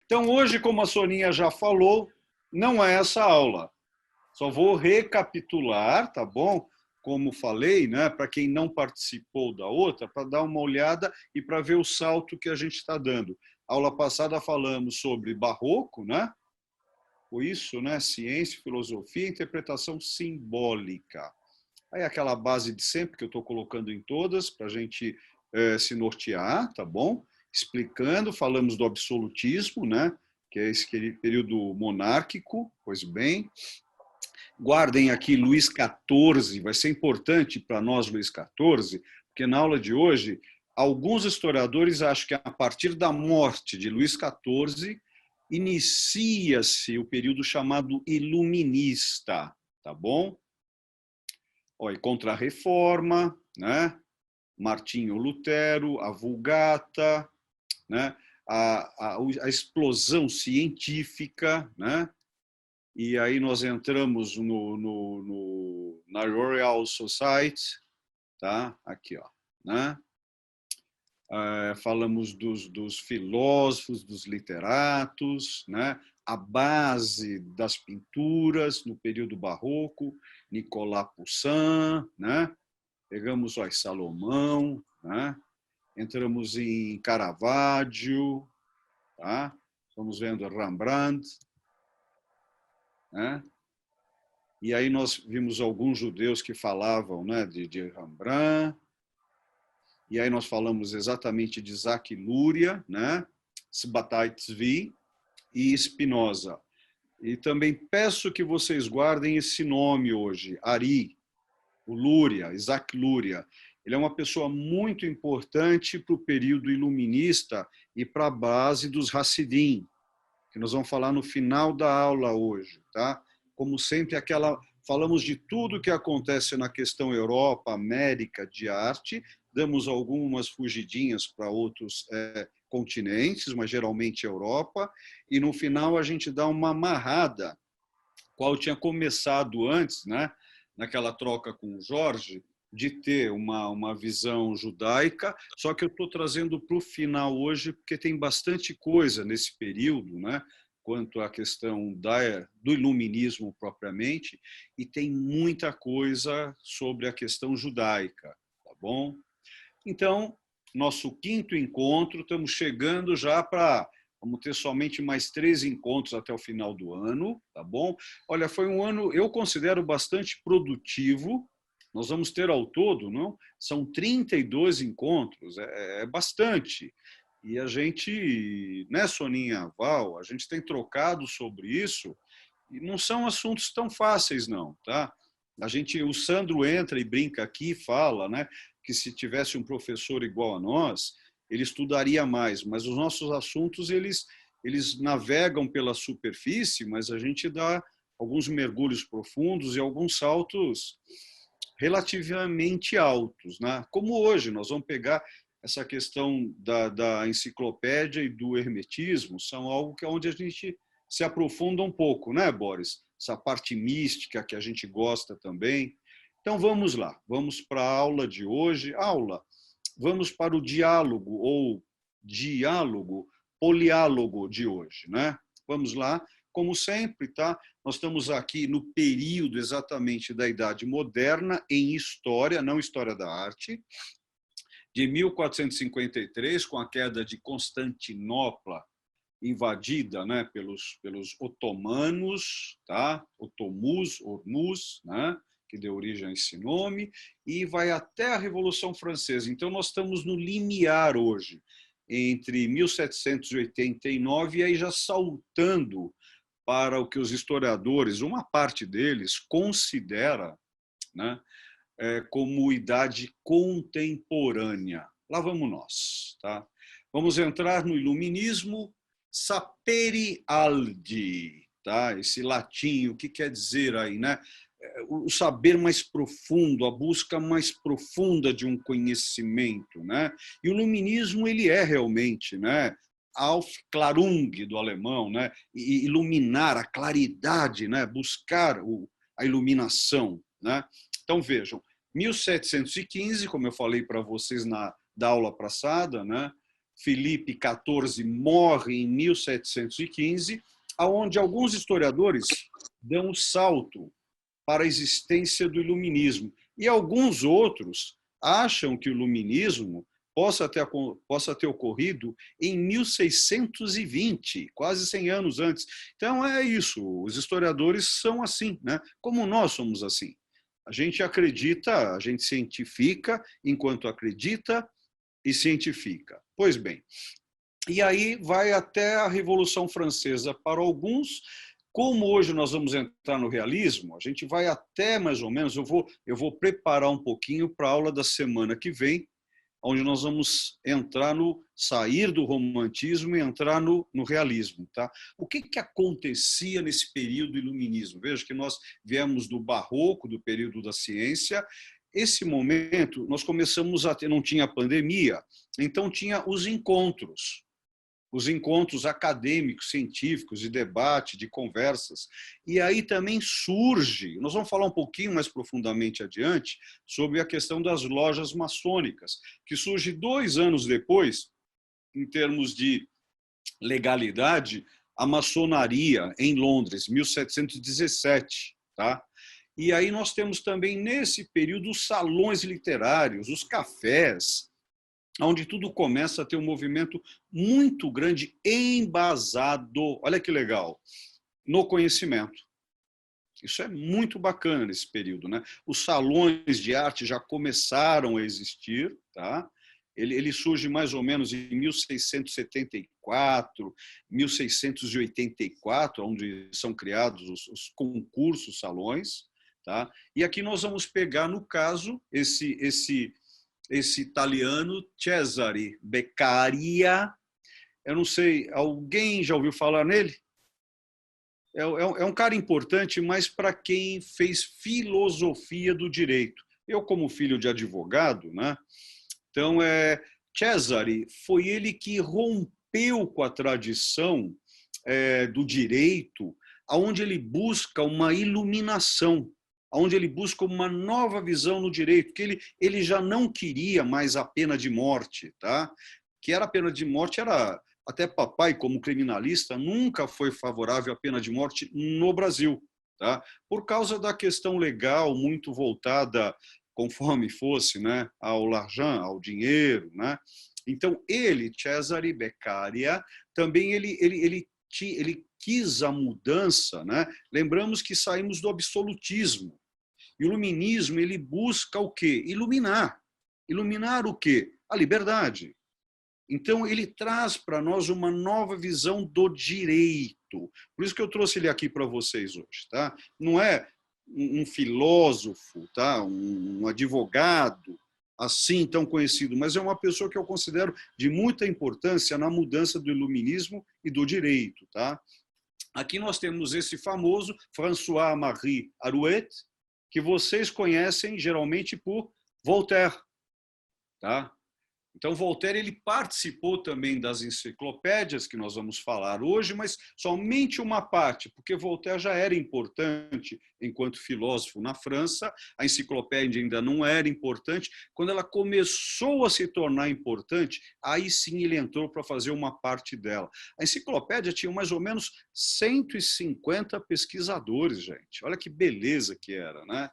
Então, hoje, como a Soninha já falou, não é essa aula. Só vou recapitular, tá bom? Como falei, né? Para quem não participou da outra, para dar uma olhada e para ver o salto que a gente está dando. Aula passada falamos sobre barroco, né? Foi isso, né? Ciência, filosofia, interpretação simbólica. Aí aquela base de sempre que eu estou colocando em todas para a gente se nortear, tá bom? Explicando, falamos do absolutismo, né? Que é esse período monárquico, pois bem. Guardem aqui Luís XIV, vai ser importante para nós Luís XIV, porque na aula de hoje, alguns historiadores acham que a partir da morte de Luís XIV, inicia-se o período chamado iluminista, tá bom? Olha, contra a reforma, né? Martinho Lutero, a Vulgata, né? A explosão científica, né? E aí nós entramos na Royal Society, tá? Aqui, ó, né? Falamos dos filósofos, dos literatos, né? A base das pinturas no período barroco, Nicolas Poussin, né? Pegamos ó, Salomão, né? Entramos em Caravaggio, tá? Estamos vendo Rembrandt, né? E aí nós vimos alguns judeus que falavam, né, de Rembrandt. E aí nós falamos exatamente de Isaac Luria, né, Sabbatai Tzvi e Spinoza. E também peço que vocês guardem esse nome hoje, Ari, o Luria, Isaac Luria. Ele é uma pessoa muito importante para o período iluminista e para a base dos Hassidim, que nós vamos falar no final da aula hoje, tá? Como sempre, falamos de tudo que acontece na questão Europa, América, de arte, damos algumas fugidinhas para outros continentes, mas geralmente Europa, e no final a gente dá uma amarrada, qual tinha começado antes, né? Naquela troca com o Jorge, de ter uma visão judaica, só que eu estou trazendo para o final hoje, porque tem bastante coisa nesse período, né? Quanto à questão do iluminismo propriamente, e tem muita coisa sobre a questão judaica, tá bom? Então, nosso quinto encontro, estamos chegando já para... Vamos ter somente mais 3 encontros até o final do ano, tá bom? Olha, foi um ano, eu considero bastante produtivo. Nós vamos ter ao todo, não? São 32 encontros, é bastante. E a gente, né, Soninha, Val, a gente tem trocado sobre isso e não são assuntos tão fáceis, não, tá? O Sandro entra e brinca aqui, fala, né, que se tivesse um professor igual a nós, ele estudaria mais, mas os nossos assuntos, eles navegam pela superfície, mas a gente dá alguns mergulhos profundos e alguns saltos relativamente altos, né? Como hoje, nós vamos pegar essa questão da enciclopédia e do hermetismo, são algo que é onde a gente se aprofunda um pouco, né, Boris? Essa parte mística que a gente gosta também. Então, vamos lá, vamos para a aula de hoje. Vamos para o diálogo, ou diálogo, poliálogo de hoje, né? Vamos lá, como sempre, tá? Nós estamos aqui no período exatamente da Idade Moderna, em história, não história da arte, de 1453, com a queda de Constantinopla, invadida, né, pelos otomanos, tá? Ormuz, né, que deu origem a esse nome, e vai até a Revolução Francesa. Então, nós estamos no limiar hoje, entre 1789 e aí já saltando para o que os historiadores, uma parte deles, considera, né, como idade contemporânea. Lá vamos nós, tá? Vamos entrar no iluminismo, sapere aude, tá? Esse latim, o que quer dizer aí, né? O saber mais profundo, a busca mais profunda de um conhecimento, né? E o iluminismo, ele é realmente, né? Aufklärung do alemão, né? E iluminar, a claridade, né? Buscar a iluminação, né? Então vejam, 1715, como eu falei para vocês da aula passada, né? Filipe XIV morre em 1715, aonde alguns historiadores dão um salto para a existência do iluminismo. E alguns outros acham que o iluminismo possa ter ocorrido em 1620, quase 100 anos antes. Então, é isso. Os historiadores são assim, né? Como nós somos assim. A gente acredita, a gente cientifica enquanto acredita e cientifica. Pois bem, e aí vai até a Revolução Francesa para alguns. Como hoje nós vamos entrar no realismo, a gente vai até mais ou menos, eu vou preparar um pouquinho para a aula da semana que vem, onde nós vamos entrar sair do romantismo e entrar no realismo. Tá? O que acontecia nesse período do iluminismo? Veja que nós viemos do barroco, do período da ciência. Esse momento, nós começamos a ter, não tinha pandemia, então tinha os encontros acadêmicos, científicos, de debate, de conversas. E aí também surge, nós vamos falar um pouquinho mais profundamente adiante, sobre a questão das lojas maçônicas, que surge 2 anos depois, em termos de legalidade, a maçonaria em Londres, 1717. Tá? E aí nós temos também, nesse período, os salões literários, os cafés, onde tudo começa a ter um movimento muito grande, embasado, olha que legal, no conhecimento. Isso é muito bacana nesse período, né? Os salões de arte já começaram a existir, tá? Ele surge mais ou menos em 1674, 1684, onde são criados os concursos salões, tá? E aqui nós vamos pegar, no caso, esse italiano, Cesare Beccaria. Eu não sei, alguém já ouviu falar nele? É um cara importante, mas para quem fez filosofia do direito. Eu, como filho de advogado, né? Então, Cesare foi ele que rompeu com a tradição do direito, onde ele busca uma iluminação, onde ele busca uma nova visão no direito, porque ele já não queria mais a pena de morte, tá? Que era a pena de morte, até papai, como criminalista, nunca foi favorável à pena de morte no Brasil, tá? Por causa da questão legal muito voltada, conforme fosse, né, ao l'argent, ao dinheiro, né? Então, Cesare Beccaria, também ele quis a mudança, né? Lembramos que saímos do absolutismo. E o iluminismo, ele busca o quê? Iluminar. Iluminar o quê? A liberdade. Então, ele traz para nós uma nova visão do direito. Por isso que eu trouxe ele aqui para vocês hoje. Tá? Não é um filósofo, tá? Um advogado assim tão conhecido, mas é uma pessoa que eu considero de muita importância na mudança do iluminismo e do direito. Tá? Aqui nós temos esse famoso François-Marie Arouet, que vocês conhecem geralmente por Voltaire. Tá? Então, Voltaire ele participou também das enciclopédias que nós vamos falar hoje, mas somente uma parte, porque Voltaire já era importante enquanto filósofo na França, a enciclopédia ainda não era importante. Quando ela começou a se tornar importante, aí sim ele entrou para fazer uma parte dela. A enciclopédia tinha mais ou menos 150 pesquisadores, gente. Olha que beleza que era, né?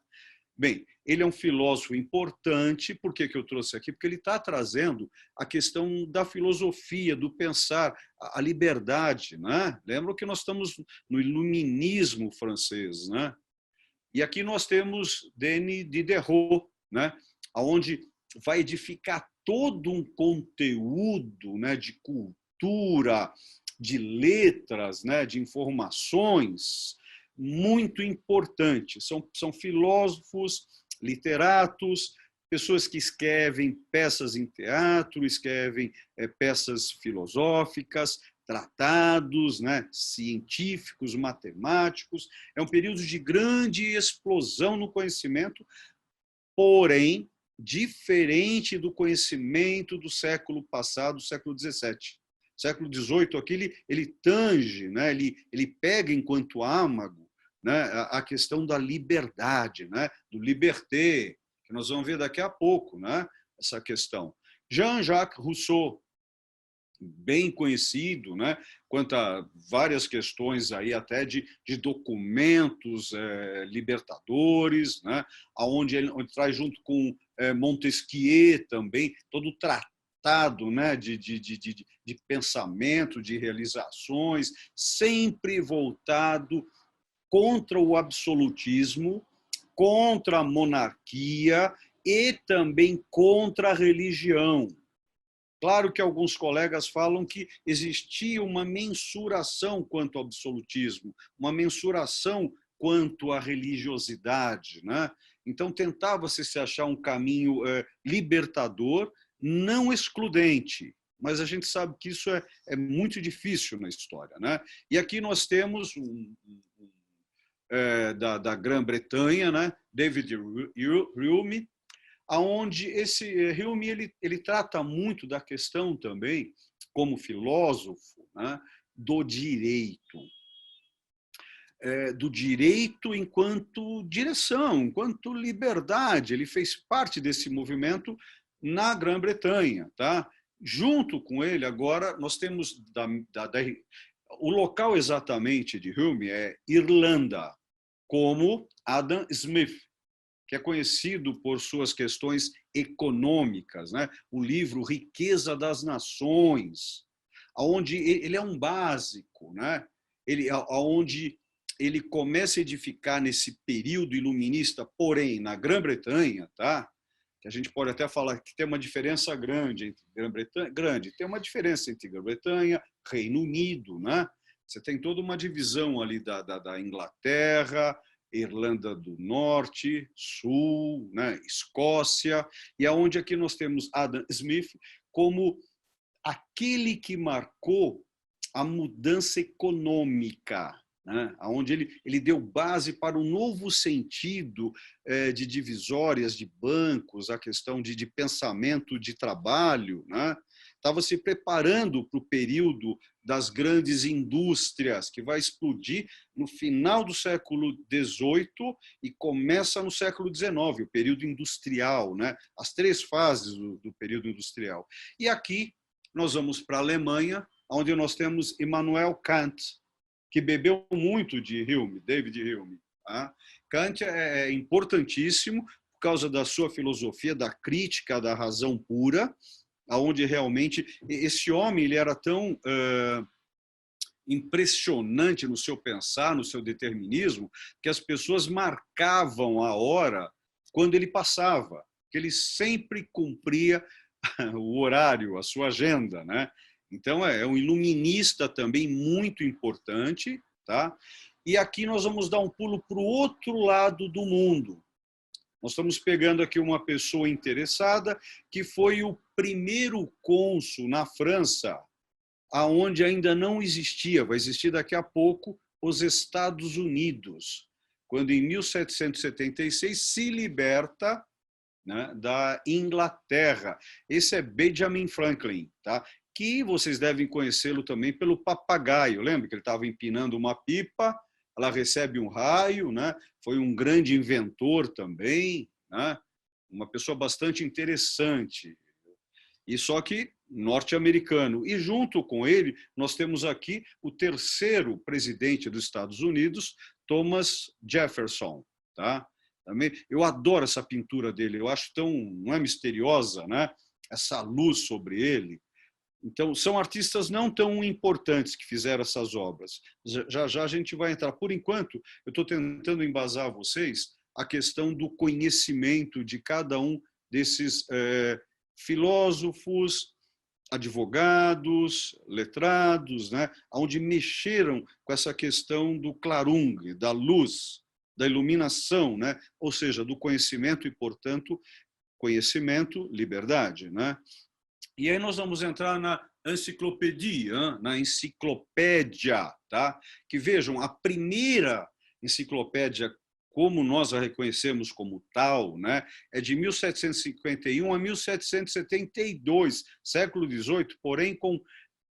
Bem, ele é um filósofo importante. Por que eu trouxe aqui? Porque ele está trazendo a questão da filosofia, do pensar, a liberdade. Né? Lembram que nós estamos no iluminismo francês. Né? E aqui nós temos Denis Diderot, né? Onde vai edificar todo um conteúdo, né, de cultura, de letras, né, de informações, muito importante. São filósofos, literatos, pessoas que escrevem peças em teatro, escrevem peças filosóficas, tratados, né, científicos, matemáticos. É um período de grande explosão no conhecimento, porém, diferente do conhecimento do século passado, do século XVII. Século XVIII, aqui ele tange, né, ele pega enquanto âmago, né, a questão da liberdade, né, do liberté, que nós vamos ver daqui a pouco, né, essa questão. Jean-Jacques Rousseau, bem conhecido, né, quanto a várias questões aí até de documentos libertadores, né, onde traz junto com Montesquieu também todo o tratado, né, de pensamento, de realizações, sempre voltado contra o absolutismo, contra a monarquia e também contra a religião. Claro que alguns colegas falam que existia uma mensuração quanto ao absolutismo, uma mensuração quanto à religiosidade, né? Então tentava-se se achar um caminho libertador, não excludente, mas a gente sabe que isso é muito difícil na história, né? E aqui nós temos da Grã-Bretanha, né? David Hume, aonde esse Hume ele trata muito da questão também, como filósofo, né, do direito. Do direito enquanto direção, enquanto liberdade. Ele fez parte desse movimento na Grã-Bretanha. Tá? Junto com ele, agora, nós temos o local exatamente de Hume é Irlanda, como Adam Smith, que é conhecido por suas questões econômicas, né? O livro Riqueza das Nações, onde ele é um básico, né? Onde ele começa a edificar nesse período iluminista, porém, na Grã-Bretanha, tá? Que a gente pode até falar que tem uma diferença grande entre Grã-Bretanha, tem uma diferença entre Grã-Bretanha, Reino Unido, né? Você tem toda uma divisão ali da Inglaterra, Irlanda do Norte, Sul, né, Escócia, e aonde aqui nós temos Adam Smith como aquele que marcou a mudança econômica, né, onde ele deu base para um novo sentido de divisórias de bancos, a questão de pensamento de trabalho, né? Estava se preparando para o período das grandes indústrias, que vai explodir no final do século XVIII e começa no século XIX, o período industrial, né? As três fases do período industrial. E aqui nós vamos para a Alemanha, onde nós temos Immanuel Kant, que bebeu muito de Hume, David Hume. Tá? Kant é importantíssimo por causa da sua filosofia da crítica da razão pura, onde realmente esse homem ele era tão impressionante no seu pensar, no seu determinismo, que as pessoas marcavam a hora quando ele passava, que ele sempre cumpria o horário, a sua agenda, né? Então é um iluminista também muito importante, tá? E aqui nós vamos dar um pulo para o outro lado do mundo. Nós estamos pegando aqui uma pessoa interessada que foi o primeiro cônsul na França, aonde ainda não existia, vai existir daqui a pouco, os Estados Unidos, quando em 1776 se liberta, né, da Inglaterra. Esse é Benjamin Franklin, tá? Que vocês devem conhecê-lo também pelo papagaio. Lembra que ele estava empinando uma pipa, ela recebe um raio, né? Foi um grande inventor também, né? Uma pessoa bastante interessante. E só que norte-americano. E junto com ele, nós temos aqui o terceiro presidente dos Estados Unidos, Thomas Jefferson. Tá? Também, eu adoro essa pintura dele, eu acho tão, não é misteriosa, né? Essa luz sobre ele. Então, são artistas não tão importantes que fizeram essas obras. Já já a gente vai entrar. Por enquanto, eu estou tentando embasar vocês a questão do conhecimento de cada um desses filósofos, advogados, letrados, né, onde mexeram com essa questão do clarung, da luz, da iluminação, né, ou seja, do conhecimento e, portanto, conhecimento, liberdade. Né? E aí nós vamos entrar na enciclopédia, tá? Que vejam, a primeira enciclopédia como nós a reconhecemos como tal, né, é de 1751 a 1772, século XVIII, porém com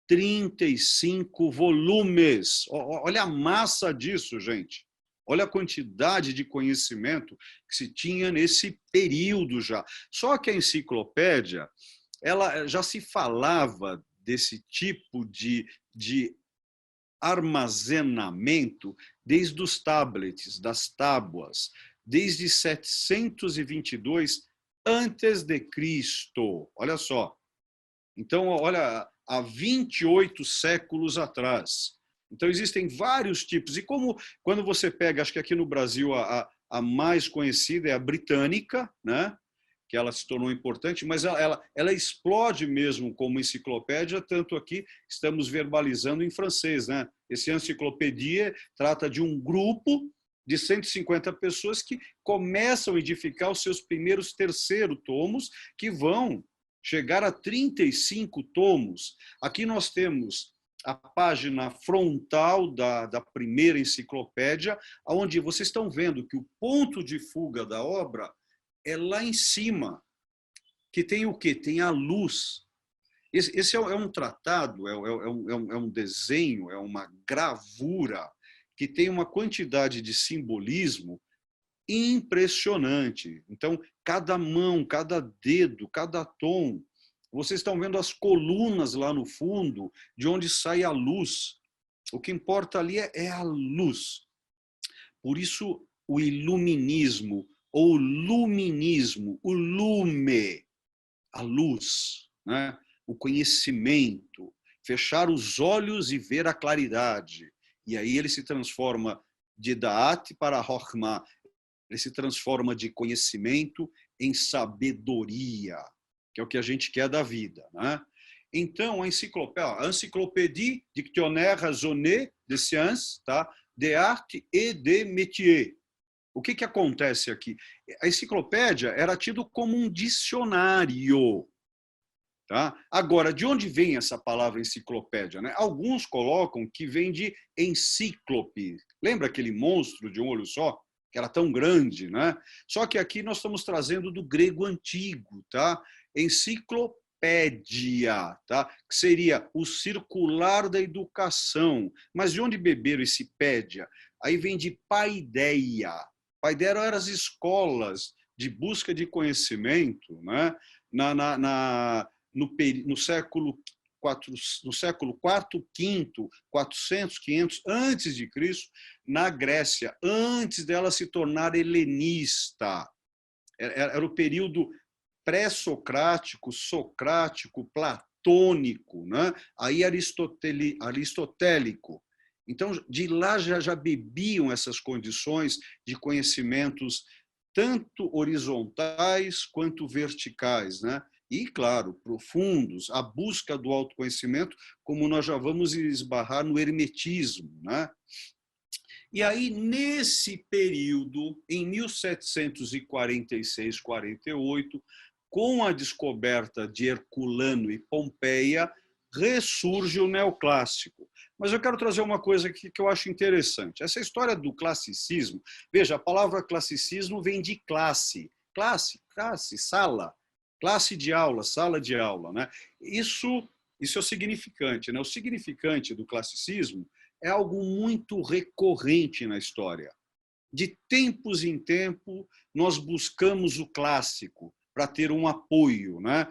35 volumes. Olha a massa disso, gente. Olha a quantidade de conhecimento que se tinha nesse período já. Só que a enciclopédia, ela já se falava desse tipo de armazenamento desde os tablets, das tábuas, desde 722 antes de Cristo. Olha só. Então, olha, há 28 séculos atrás. Então, existem vários tipos. E como, quando você pega, acho que aqui no Brasil a mais conhecida é a britânica, né? Que ela se tornou importante, mas ela explode mesmo como enciclopédia, tanto aqui estamos verbalizando em francês, né? Esse enciclopédia trata de um grupo de 150 pessoas que começam a edificar os seus primeiros terceiros tomos, que vão chegar a 35 tomos. Aqui nós temos a página frontal da primeira enciclopédia, onde vocês estão vendo que o ponto de fuga da obra é lá em cima, que tem o quê? Tem a luz. Esse é um tratado, é um desenho, é uma gravura que tem uma quantidade de simbolismo impressionante. Então, cada mão, cada dedo, cada tom, vocês estão vendo as colunas lá no fundo, de onde sai a luz. O que importa ali é a luz. Por isso, o iluminismo, ou luminismo, o lume, a luz, né? O conhecimento, fechar os olhos e ver a claridade. E aí ele se transforma de Da'at para Chokhmah. Ele se transforma de conhecimento em sabedoria, que é o que a gente quer da vida, né? Então, a Encyclopédie Dictionnaire Raisonné de Sciences, tá? De Arte et de Métier. O que acontece aqui? A enciclopédia era tido como um dicionário. Tá? Agora, de onde vem essa palavra enciclopédia? Né? Alguns colocam que vem de encíclope. Lembra aquele monstro de um olho só? Que era tão grande, né? Só que aqui nós estamos trazendo do grego antigo, tá? Enciclopédia, tá? Que seria o circular da educação. Mas de onde beberam esse pédia? Aí vem de paideia. Paideia eram as escolas de busca de conhecimento, né? No século no século IV, V, 400, 500 antes de Cristo, na Grécia, antes dela se tornar helenista. Era o período pré-socrático, socrático, platônico, né? Aí aristotélico. Então, de lá já bebiam essas condições de conhecimentos tanto horizontais quanto verticais, né? E, claro, profundos, a busca do autoconhecimento, como nós já vamos esbarrar no hermetismo, né? E aí, nesse período, em 1746, 48, com a descoberta de Herculano e Pompeia, ressurge o neoclássico. Mas eu quero trazer uma coisa aqui que eu acho interessante. Essa história do classicismo, veja, a palavra classicismo vem de classe, sala, classe de aula, sala de aula, né? Isso é o significante, né? O significante do classicismo é algo muito recorrente na história. De tempos em tempo, nós buscamos o clássico para ter um apoio, né?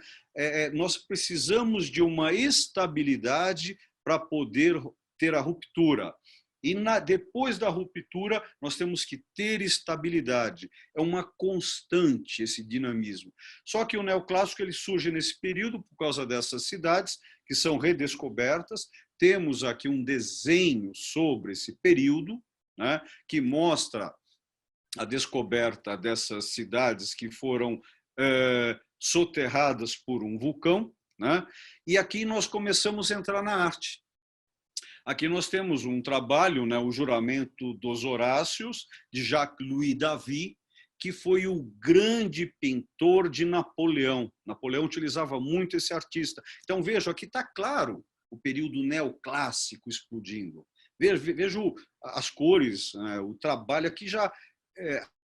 Nós precisamos de uma estabilidade para poder ter a ruptura. E depois da ruptura, nós temos que ter estabilidade. É uma constante esse dinamismo. Só que o neoclássico ele surge nesse período por causa dessas cidades que são redescobertas. Temos aqui um desenho sobre esse período, né, que mostra a descoberta dessas cidades que foram soterradas por um vulcão, né? E aqui nós começamos a entrar na arte. Aqui nós temos um trabalho, né, o Juramento dos Horácios, de Jacques-Louis David, que foi o grande pintor de Napoleão. Napoleão utilizava muito esse artista. Então, veja, aqui está claro o período neoclássico explodindo. Vejo as cores, né, o trabalho aqui já...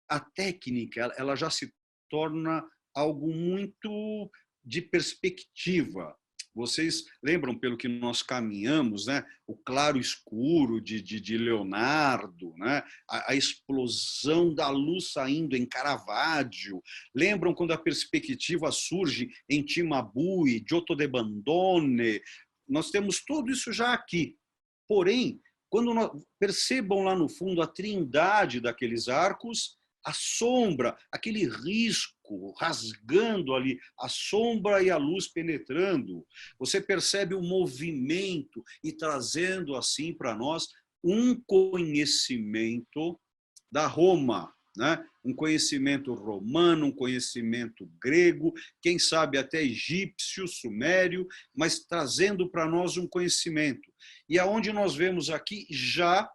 a técnica ela já se torna algo muito de perspectiva. Vocês lembram, pelo que nós caminhamos, né? O claro-escuro de Leonardo, né? A explosão da luz saindo em Caravaggio. Lembram quando a perspectiva surge em Cimabue, Giotto de Bandone, nós temos tudo isso já aqui. Porém, quando percebam lá no fundo a trindade daqueles arcos, a sombra, aquele risco rasgando ali, a sombra e a luz penetrando. Você percebe o movimento e trazendo assim para nós um conhecimento da Roma, né? Um conhecimento romano, um conhecimento grego, quem sabe até egípcio, sumério, mas trazendo para nós um conhecimento. E aonde nós vemos aqui já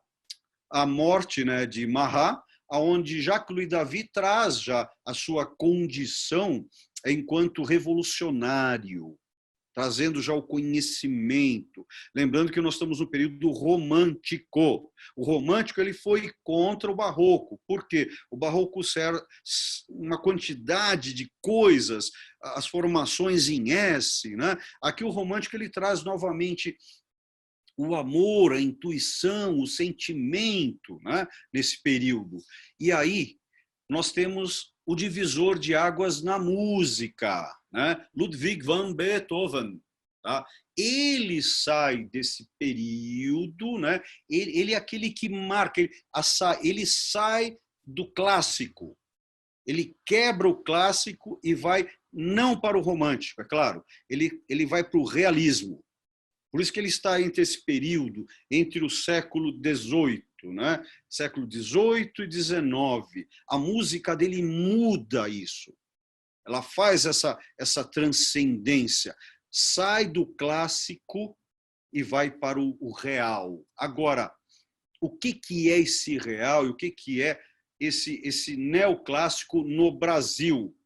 a morte, né, de Marat, aonde Jacques Louis David traz já a sua condição enquanto revolucionário, trazendo já o conhecimento. Lembrando que nós estamos no período romântico. O romântico ele foi contra o barroco. Por quê? O barroco era uma quantidade de coisas, as formações em S, né? Aqui o romântico ele traz novamente o amor, a intuição, o sentimento, né, nesse período. E aí nós temos o divisor de águas na música, né? Ludwig van Beethoven. Tá? Ele sai desse período, né? Ele é aquele que marca, ele sai do clássico, ele quebra o clássico e vai não para o romântico, é claro, ele vai para o realismo. Por isso que ele está entre esse período, entre o século XVIII, né? Século XVIII e XIX. A música dele muda isso. Ela faz essa transcendência. Sai do clássico e vai para o real. Agora, o que é esse real e o que é esse neoclássico no Brasil?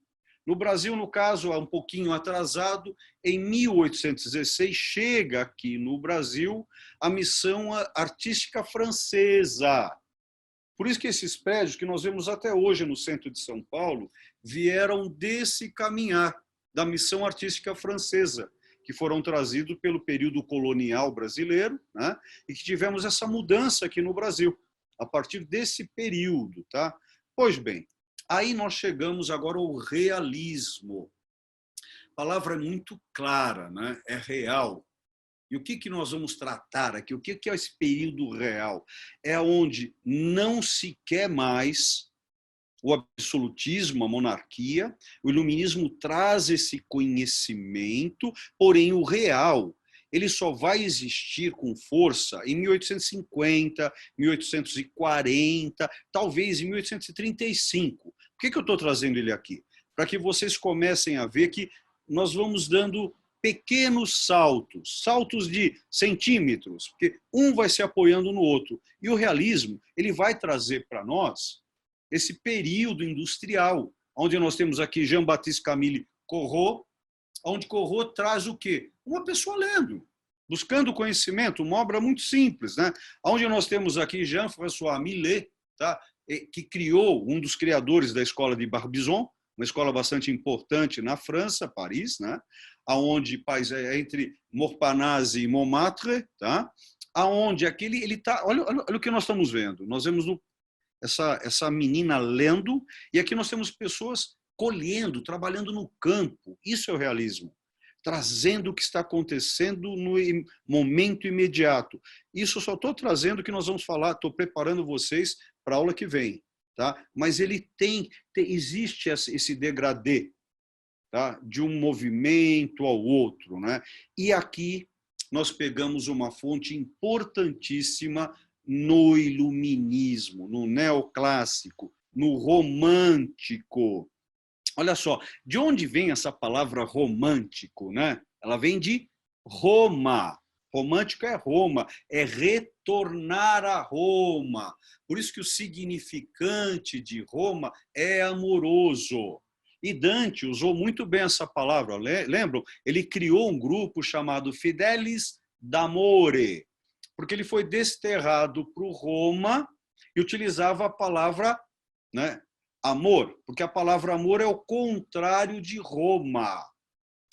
No Brasil, no caso, é um pouquinho atrasado, em 1816 chega aqui no Brasil a missão artística francesa. Por isso que esses prédios que nós vemos até hoje no centro de São Paulo vieram desse caminhar da missão artística francesa, que foram trazidos pelo período colonial brasileiro, né? E que tivemos essa mudança aqui no Brasil, a partir desse período. Tá? Pois bem, aí nós chegamos agora ao realismo. A palavra é muito clara, né? É real. E o que nós vamos tratar aqui? O que é esse período real? É onde não se quer mais o absolutismo, a monarquia. O iluminismo traz esse conhecimento, porém o real ele só vai existir com força em 1850, 1840, talvez em 1835. Por que eu estou trazendo ele aqui? Para que vocês comecem a ver que nós vamos dando pequenos saltos, saltos de centímetros, porque um vai se apoiando no outro. E o realismo ele vai trazer para nós esse período industrial, onde nós temos aqui Jean-Baptiste Camille Corot, onde Corot traz o quê? Uma pessoa lendo, buscando conhecimento, uma obra muito simples, né? Onde nós temos aqui Jean-François Millet, tá? Que criou, um dos criadores da escola de Barbizon, uma escola bastante importante na França, Paris, né? Aonde entre Montparnasse e Montmartre, tá? Aonde aquele ele tá, olha o que nós estamos vendo. Nós vemos essa menina lendo e aqui nós temos pessoas colhendo, trabalhando no campo. Isso é o realismo, trazendo o que está acontecendo no momento imediato. Isso eu só estou trazendo o que nós vamos falar, estou preparando vocês para a aula que vem. Tá? Mas ele existe esse degradê, tá? De um movimento ao outro. Né? E aqui nós pegamos uma fonte importantíssima no iluminismo, no neoclássico, no romântico. Olha só, de onde vem essa palavra romântico? Né? Ela vem de Roma. Romântico é Roma, é retornar a Roma. Por isso que o significante de Roma é amoroso. E Dante usou muito bem essa palavra, lembram? Ele criou um grupo chamado Fidelis d'Amore, porque ele foi desterrado para o Roma e utilizava a palavra, né, amor, porque a palavra amor é o contrário de Roma.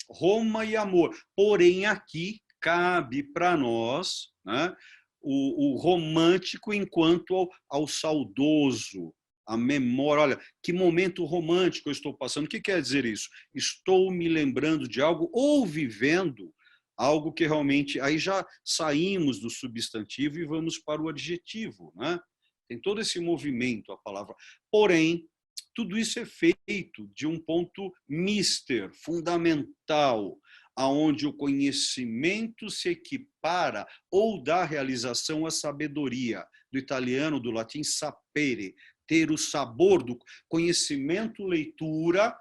Roma e amor. Porém, aqui cabe para nós, né, o romântico enquanto ao saudoso, a memória. Olha, que momento romântico eu estou passando. O que quer dizer isso? Estou me lembrando de algo ou vivendo algo que realmente... Aí já saímos do substantivo e vamos para o adjetivo, né? Tem todo esse movimento, a palavra. Porém, tudo isso é feito de um ponto mister, fundamental, aonde o conhecimento se equipara ou dá realização à sabedoria. Do italiano, do latim, sapere, ter o sabor do conhecimento, leitura,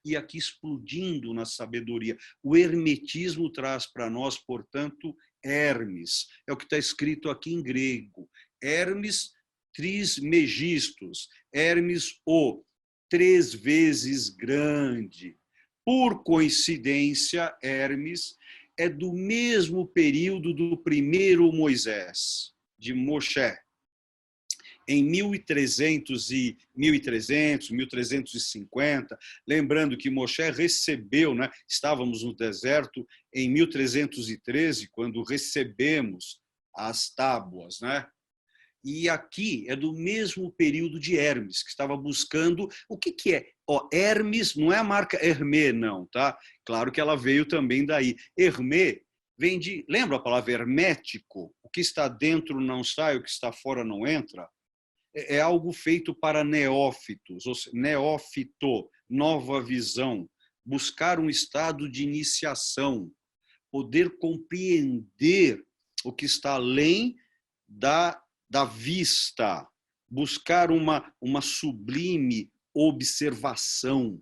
e aqui explodindo na sabedoria. O hermetismo traz para nós, portanto, Hermes. É o que está escrito aqui em grego. Hermes trismegistus. Hermes, o 3 vezes grande. Por coincidência, Hermes é do mesmo período do primeiro Moisés, de Moshe. Em 1350, lembrando que Moshe recebeu, né? Estávamos no deserto em 1313, quando recebemos as tábuas, né? E aqui é do mesmo período de Hermes, que estava buscando... O que é? Hermes não é a marca Hermès, não, tá? Claro que ela veio também daí. Hermès vem de... Lembra a palavra hermético? O que está dentro não sai, o que está fora não entra? É algo feito para neófitos, ou seja, neófito, nova visão, buscar um estado de iniciação, poder compreender o que está além da vista, buscar uma sublime observação.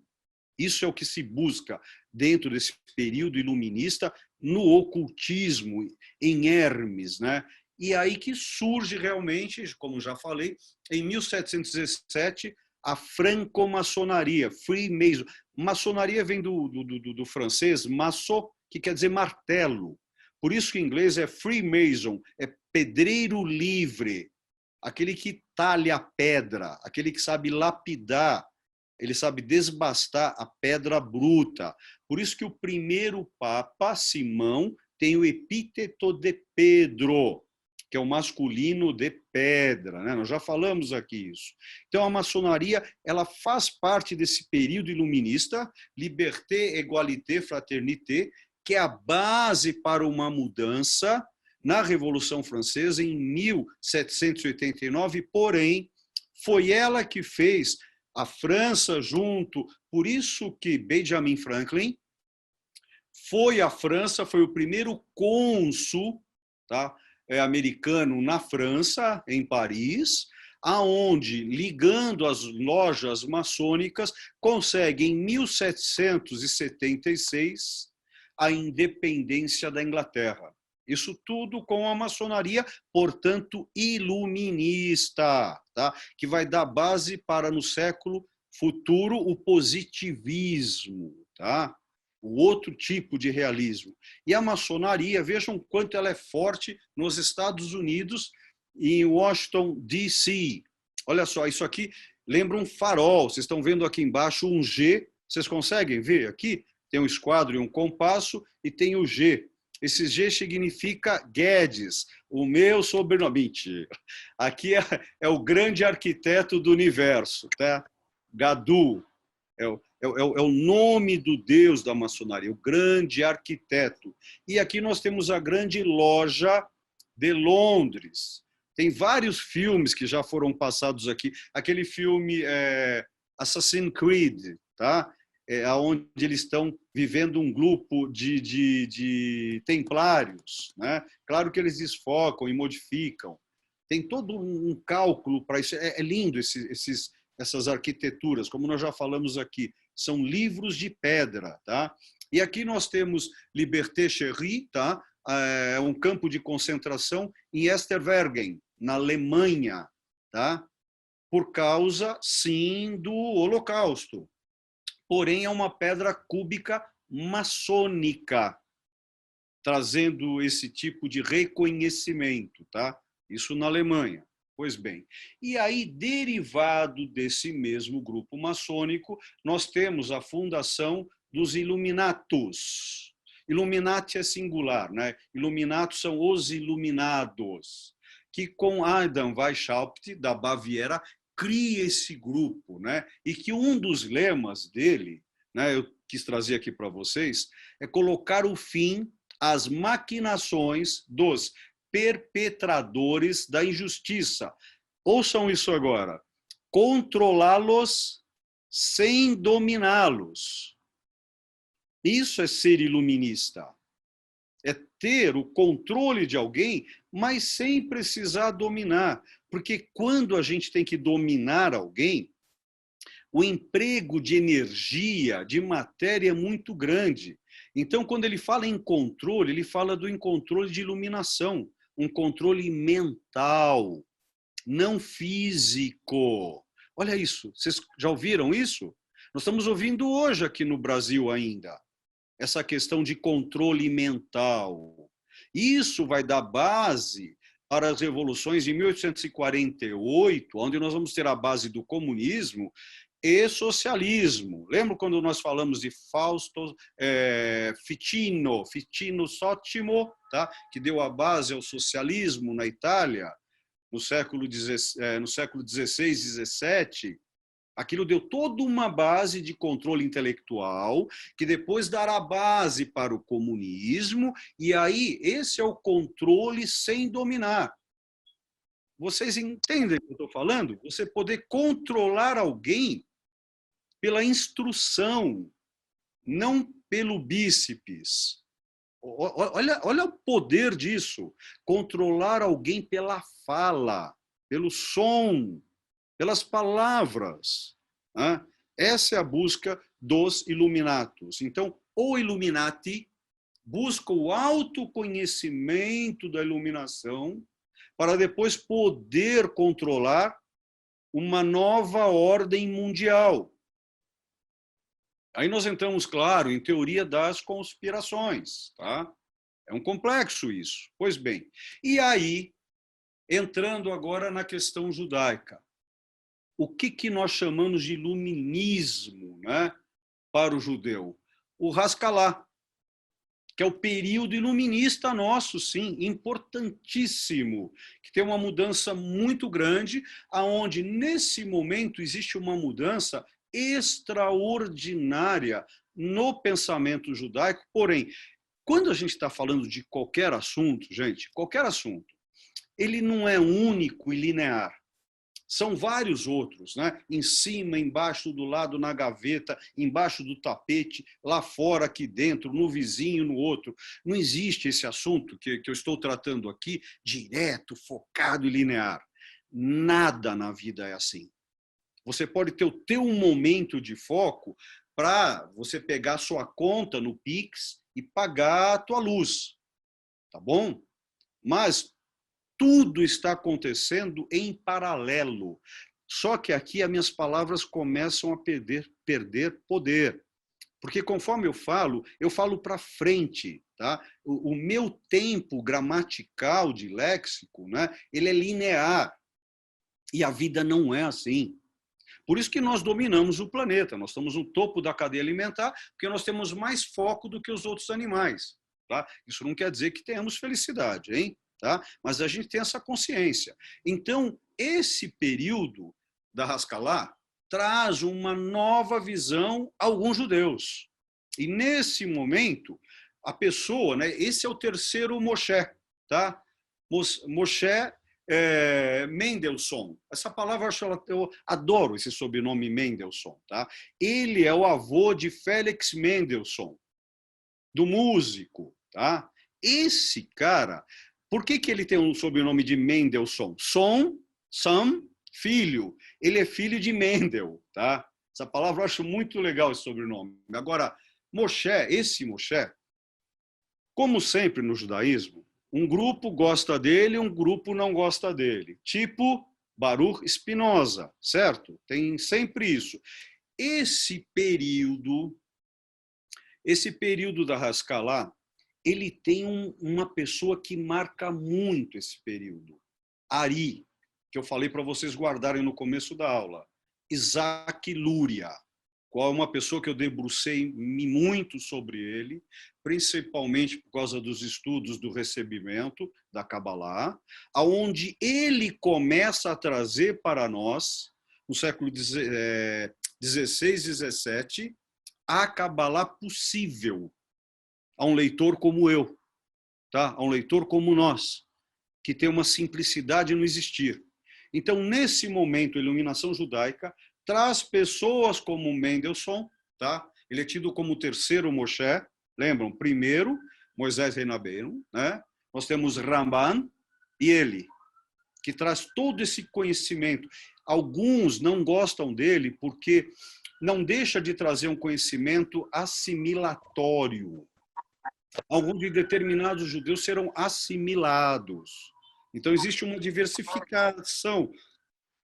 Isso é o que se busca dentro desse período iluminista no ocultismo, em Hermes, né? E aí que surge realmente, como já falei, em 1717, a franco-maçonaria, Freemason. Maçonaria vem do francês maçon, que quer dizer martelo. Por isso que em inglês é Freemason, é pedreiro livre, aquele que talha a pedra, aquele que sabe lapidar, ele sabe desbastar a pedra bruta. Por isso que o primeiro Papa, Simão, tem o epíteto de Pedro, que é o masculino de pedra, né? Nós já falamos aqui isso. Então, a maçonaria ela faz parte desse período iluminista, liberté, égalité, fraternité, que é a base para uma mudança na Revolução Francesa em 1789, porém, foi ela que fez a França junto, por isso que Benjamin Franklin foi à França, foi o primeiro cônsul, tá? Americano na França, em Paris, aonde, ligando as lojas maçônicas, consegue, em 1776, a independência da Inglaterra. Isso tudo com a maçonaria, portanto, iluminista, tá? Que vai dar base para, no século futuro, o positivismo, tá? O outro tipo de realismo. E a maçonaria, vejam quanto ela é forte nos Estados Unidos e em Washington, D.C. Olha só, isso aqui lembra um farol. Vocês estão vendo aqui embaixo um G. Vocês conseguem ver aqui? Tem um esquadro e um compasso e tem o G. Esse G significa Guedes, o meu sobrenome. Mentira. Aqui é o grande arquiteto do universo, tá? Gadu. É o nome do Deus da maçonaria, o grande arquiteto. E aqui nós temos a grande loja de Londres. Tem vários filmes que já foram passados aqui. Aquele filme Assassin's Creed, tá? Onde eles estão vivendo um grupo de templários, né? Claro que eles desfocam e modificam. Tem todo um cálculo para isso. É lindo essas arquiteturas, como nós já falamos aqui, são livros de pedra, tá? E aqui nós temos Liberté Chérie, tá? É um campo de concentração em Esterwergen, na Alemanha, tá? Por causa, sim, do Holocausto. Porém, é uma pedra cúbica maçônica, trazendo esse tipo de reconhecimento, tá? Isso na Alemanha. Pois bem, e aí, derivado desse mesmo grupo maçônico, nós temos a fundação dos Illuminatus. Illuminati é singular, né? Illuminatus são os iluminados, que com Adam Weishaupt, da Baviera, cria esse grupo, né? E que um dos lemas dele, né? Eu quis trazer aqui para vocês, é colocar o fim às maquinações dos perpetradores da injustiça. Ouçam isso agora. Controlá-los sem dominá-los. Isso é ser iluminista. É ter o controle de alguém, mas sem precisar dominar. Porque quando a gente tem que dominar alguém, o emprego de energia, de matéria é muito grande. Então, quando ele fala em controle, ele fala do controle de iluminação, um controle mental, não físico. Olha isso, vocês já ouviram isso? Nós estamos ouvindo hoje aqui no Brasil ainda, essa questão de controle mental. Isso vai dar base para as revoluções de 1848, onde nós vamos ter a base do comunismo e socialismo. Lembra quando nós falamos de Fausto Ficino Sottimo, tá? Que deu a base ao socialismo na Itália, no século XVI, XVII? Aquilo deu toda uma base de controle intelectual, que depois dará base para o comunismo, e aí esse é o controle sem dominar. Vocês entendem o que eu estou falando? Você poder controlar alguém pela instrução, não pelo bíceps. Olha o poder disso. Controlar alguém pela fala, pelo som, pelas palavras. Essa é a busca dos Illuminatus. Então, o Illuminati busca o autoconhecimento da iluminação para depois poder controlar uma nova ordem mundial. Aí nós entramos, claro, em teoria das conspirações, tá? É um complexo isso. Pois bem, e aí, entrando agora na questão judaica, o que nós chamamos de iluminismo, né, para o judeu? O Haskalah, que é o período iluminista nosso, sim, importantíssimo, que tem uma mudança muito grande, aonde nesse momento existe uma mudança extraordinária no pensamento judaico. Porém, quando a gente está falando de qualquer assunto, gente, qualquer assunto, ele não é único e linear. São vários outros, né? Em cima, embaixo, do lado, na gaveta, embaixo do tapete, lá fora, aqui dentro, no vizinho, no outro. Não existe esse assunto que eu estou tratando aqui direto, focado e linear. Nada na vida é assim. Você pode ter o teu momento de foco para você pegar a sua conta no Pix e pagar a tua luz, tá bom? Mas tudo está acontecendo em paralelo. Só que aqui as minhas palavras começam a perder poder. Porque conforme eu falo para frente, tá? O meu tempo gramatical de léxico, né, ele é linear. E a vida não é assim. Por isso que nós dominamos o planeta, nós estamos no topo da cadeia alimentar, porque nós temos mais foco do que os outros animais. Tá? Isso não quer dizer que tenhamos felicidade, hein? Tá? Mas a gente tem essa consciência. Então, esse período da Haskalah traz uma nova visão a alguns judeus. E nesse momento, a pessoa, né, esse é o terceiro Moshe, tá? Moshe Mendelssohn. Essa palavra eu adoro esse sobrenome Mendelssohn, tá? Ele é o avô de Felix Mendelssohn, do músico, tá? Esse cara, por que ele tem um sobrenome de Mendelssohn? Son, filho. Ele é filho de Mendel, tá? Essa palavra eu acho muito legal, esse sobrenome. Agora, Moshe, esse Moshe, como sempre no judaísmo, um grupo gosta dele, um grupo não gosta dele. Tipo Baruch Spinoza, certo? Tem sempre isso. Esse período da Haskalah, ele tem uma pessoa que marca muito esse período. Ari, que eu falei para vocês guardarem no começo da aula. Isaac Luria, qual é uma pessoa que eu debrucei muito sobre ele, principalmente por causa dos estudos do recebimento da Kabbalah, aonde ele começa a trazer para nós, no século XVI, XVII, a Kabbalah possível a um leitor como eu, tá? A um leitor como nós, que tem uma simplicidade no existir. Então, nesse momento, a iluminação judaica traz pessoas como Mendelssohn, tá? Ele é tido como o terceiro Moshe, lembram? Primeiro, Moisés Reinabeiro, né? Nós temos Ramban e ele, que traz todo esse conhecimento. Alguns não gostam dele porque não deixa de trazer um conhecimento assimilatório. Alguns de determinados judeus serão assimilados. Então, existe uma diversificação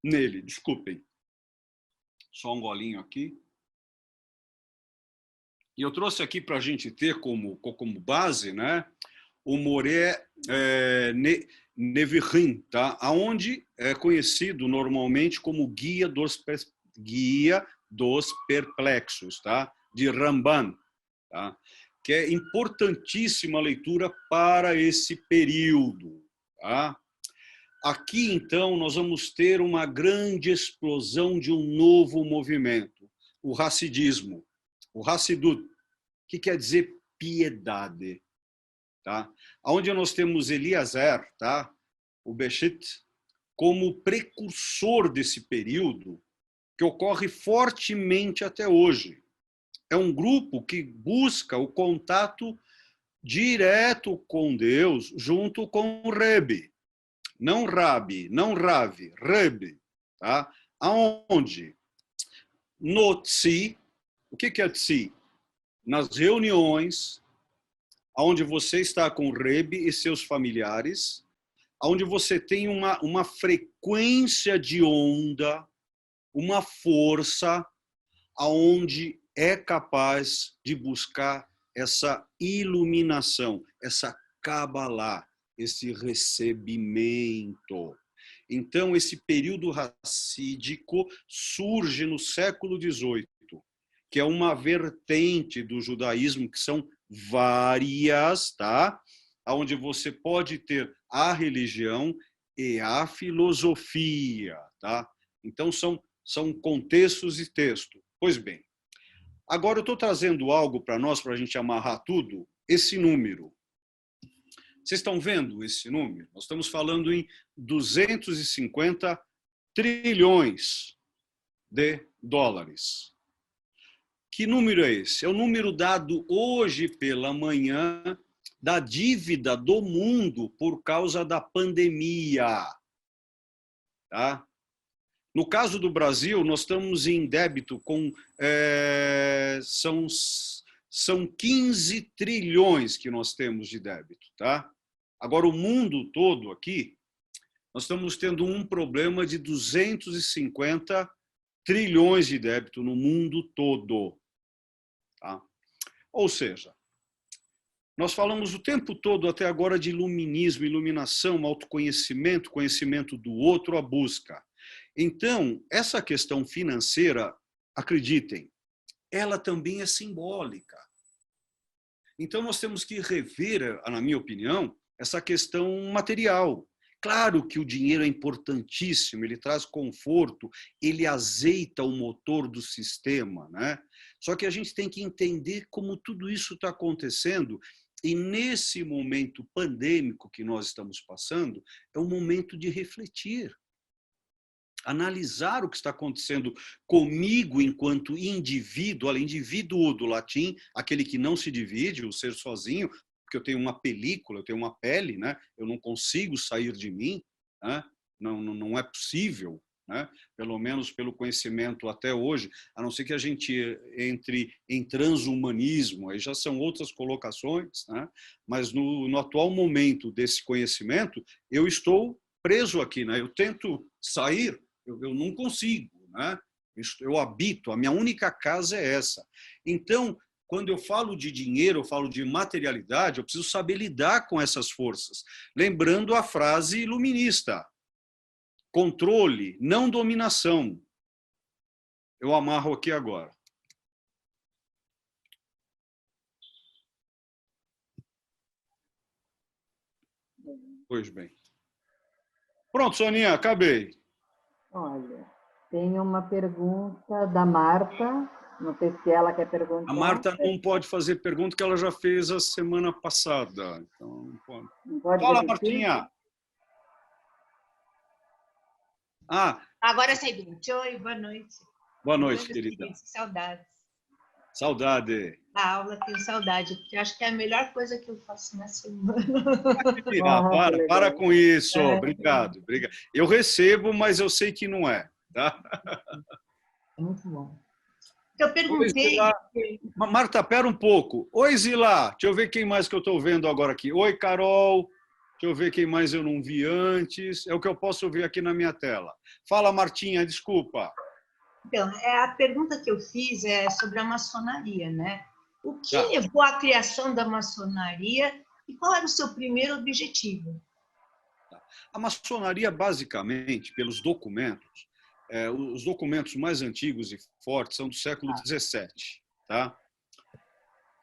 nele. Desculpem. Só um golinho aqui. E eu trouxe aqui para a gente ter como base, né, o Moré Nevi'im, tá? Onde é conhecido normalmente como Guia dos Perplexos, tá? De Ramban, tá? Que é importantíssima leitura para esse período, tá? Aqui, então, nós vamos ter uma grande explosão de um novo movimento, o Hassidismo, o Hassidut, que quer dizer piedade, tá? Onde nós temos Eliezer, tá? O Beshit, como precursor desse período, que ocorre fortemente até hoje. É um grupo que busca o contato direto com Deus, junto com o Rebbe. Não Rabi, não Ravi, Rebbe. Tá? Aonde? No Tzi. O que é Tzi? Nas reuniões, onde você está com o Rebbe e seus familiares, onde você tem uma frequência de onda, uma força, aonde é capaz de buscar essa iluminação, essa Kabbalah, esse recebimento. Então, esse período racídico surge no século XVIII, que é uma vertente do judaísmo, que são várias, tá? Onde você pode ter a religião e a filosofia, tá? Então, são contextos e texto. Pois bem, agora eu estou trazendo algo para nós, para a gente amarrar tudo, esse número. Vocês estão vendo esse número? Nós estamos falando em 250 trilhões de dólares. Que número é esse? É o número dado hoje pela manhã da dívida do mundo por causa da pandemia. Tá? No caso do Brasil, nós estamos em débito com... são 15 trilhões que nós temos de débito. Tá? Agora, o mundo todo aqui, nós estamos tendo um problema de 250 trilhões de débito no mundo todo. Tá? Ou seja, nós falamos o tempo todo até agora de iluminismo, iluminação, autoconhecimento, conhecimento do outro, a busca. Então, essa questão financeira, acreditem, ela também é simbólica. Então, nós temos que rever, na minha opinião, essa questão material. Claro que o dinheiro é importantíssimo, ele traz conforto, ele azeita o motor do sistema, né? Só que a gente tem que entender como tudo isso está acontecendo, e nesse momento pandêmico que nós estamos passando, é um momento de refletir, analisar o que está acontecendo comigo enquanto indivíduo, indivíduo do latim, aquele que não se divide, o ser sozinho, porque eu tenho uma película, eu tenho uma pele, né? Eu não consigo sair de mim, né? Não é possível, né? Pelo menos pelo conhecimento até hoje, a não ser que a gente entre em transhumanismo, aí já são outras colocações, né? Mas no atual momento desse conhecimento, eu estou preso aqui, né? Eu tento sair, eu não consigo, né? Eu habito, a minha única casa é essa. Então, quando eu falo de dinheiro, eu falo de materialidade, eu preciso saber lidar com essas forças. Lembrando a frase iluminista: controle, não dominação. Eu amarro aqui agora. Pois bem. Pronto, Soninha, acabei. Olha, tem uma pergunta da Marta. Não sei se ela quer perguntar. A Marta não pode fazer pergunta que ela já fez a semana passada. Então, não pode. Não pode Fala, repetir? Martinha. Ah, agora sai bem. Oi, boa noite. Boa noite, querida. Saudades. Saudade. A aula, tenho saudade, porque acho que é a melhor coisa que eu faço na semana. Para com isso. Obrigado. Eu recebo, mas eu sei que não é. Tá? É muito bom. Eu perguntei... Marta, pera um pouco. Oi, Zila. Deixa eu ver quem mais que eu estou vendo agora aqui. Oi, Carol. Deixa eu ver quem mais eu não vi antes. É o que eu posso ver aqui na minha tela. Fala, Martinha, desculpa. Então, a pergunta que eu fiz é sobre a maçonaria, né? O que levou à criação da maçonaria e qual era o seu primeiro objetivo? A maçonaria, basicamente, pelos documentos, os documentos mais antigos e fortes são do século XVII. Tá?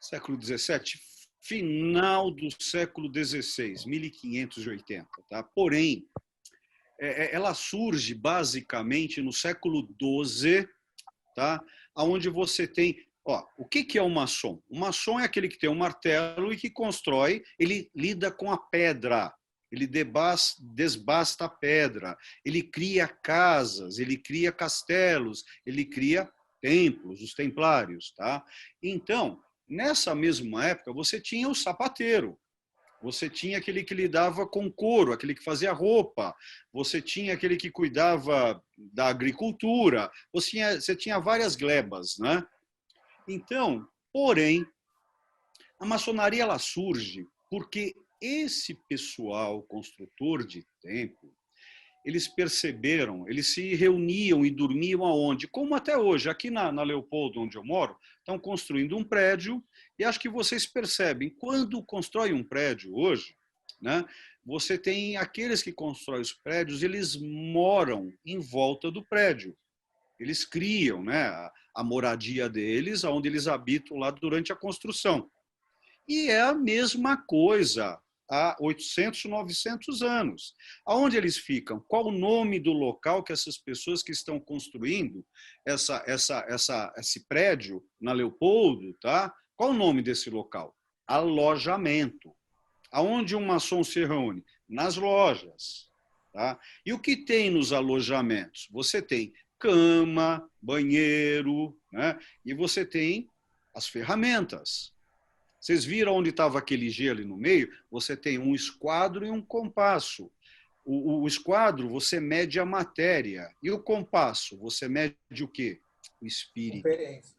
Século XVII, final do século XVI, 1580. Tá? Porém, ela surge basicamente no século XII, tá? Onde você tem... o que é um maçom? O maçom é aquele que tem um martelo e que constrói, ele lida com a pedra, ele desbasta a pedra, ele cria casas, ele cria castelos, ele cria templos, os templários. Tá? Então, nessa mesma época, você tinha o sapateiro, você tinha aquele que lidava com couro, aquele que fazia roupa, você tinha aquele que cuidava da agricultura, você tinha várias glebas, né? Então, porém, a maçonaria ela surge porque esse pessoal construtor de templo, eles perceberam, eles se reuniam e dormiam aonde? Como até hoje, aqui na Leopoldo, onde eu moro, estão construindo um prédio, e acho que vocês percebem, quando constrói um prédio hoje, né, você tem aqueles que constroem os prédios, eles moram em volta do prédio. Eles criam, né, a moradia deles, onde eles habitam lá durante a construção. E é a mesma coisa há 800, 900 anos. Aonde eles ficam? Qual o nome do local que essas pessoas que estão construindo esse prédio na Leopoldo, tá? Qual o nome desse local? Alojamento. Aonde um maçom se reúne? Nas lojas. Tá? E o que tem nos alojamentos? Você tem cama, banheiro, né? E você tem as ferramentas. Vocês viram onde estava aquele G ali no meio? Você tem um esquadro e um compasso. O esquadro, você mede a matéria. E o compasso, você mede o quê? O espírito. Circunferência.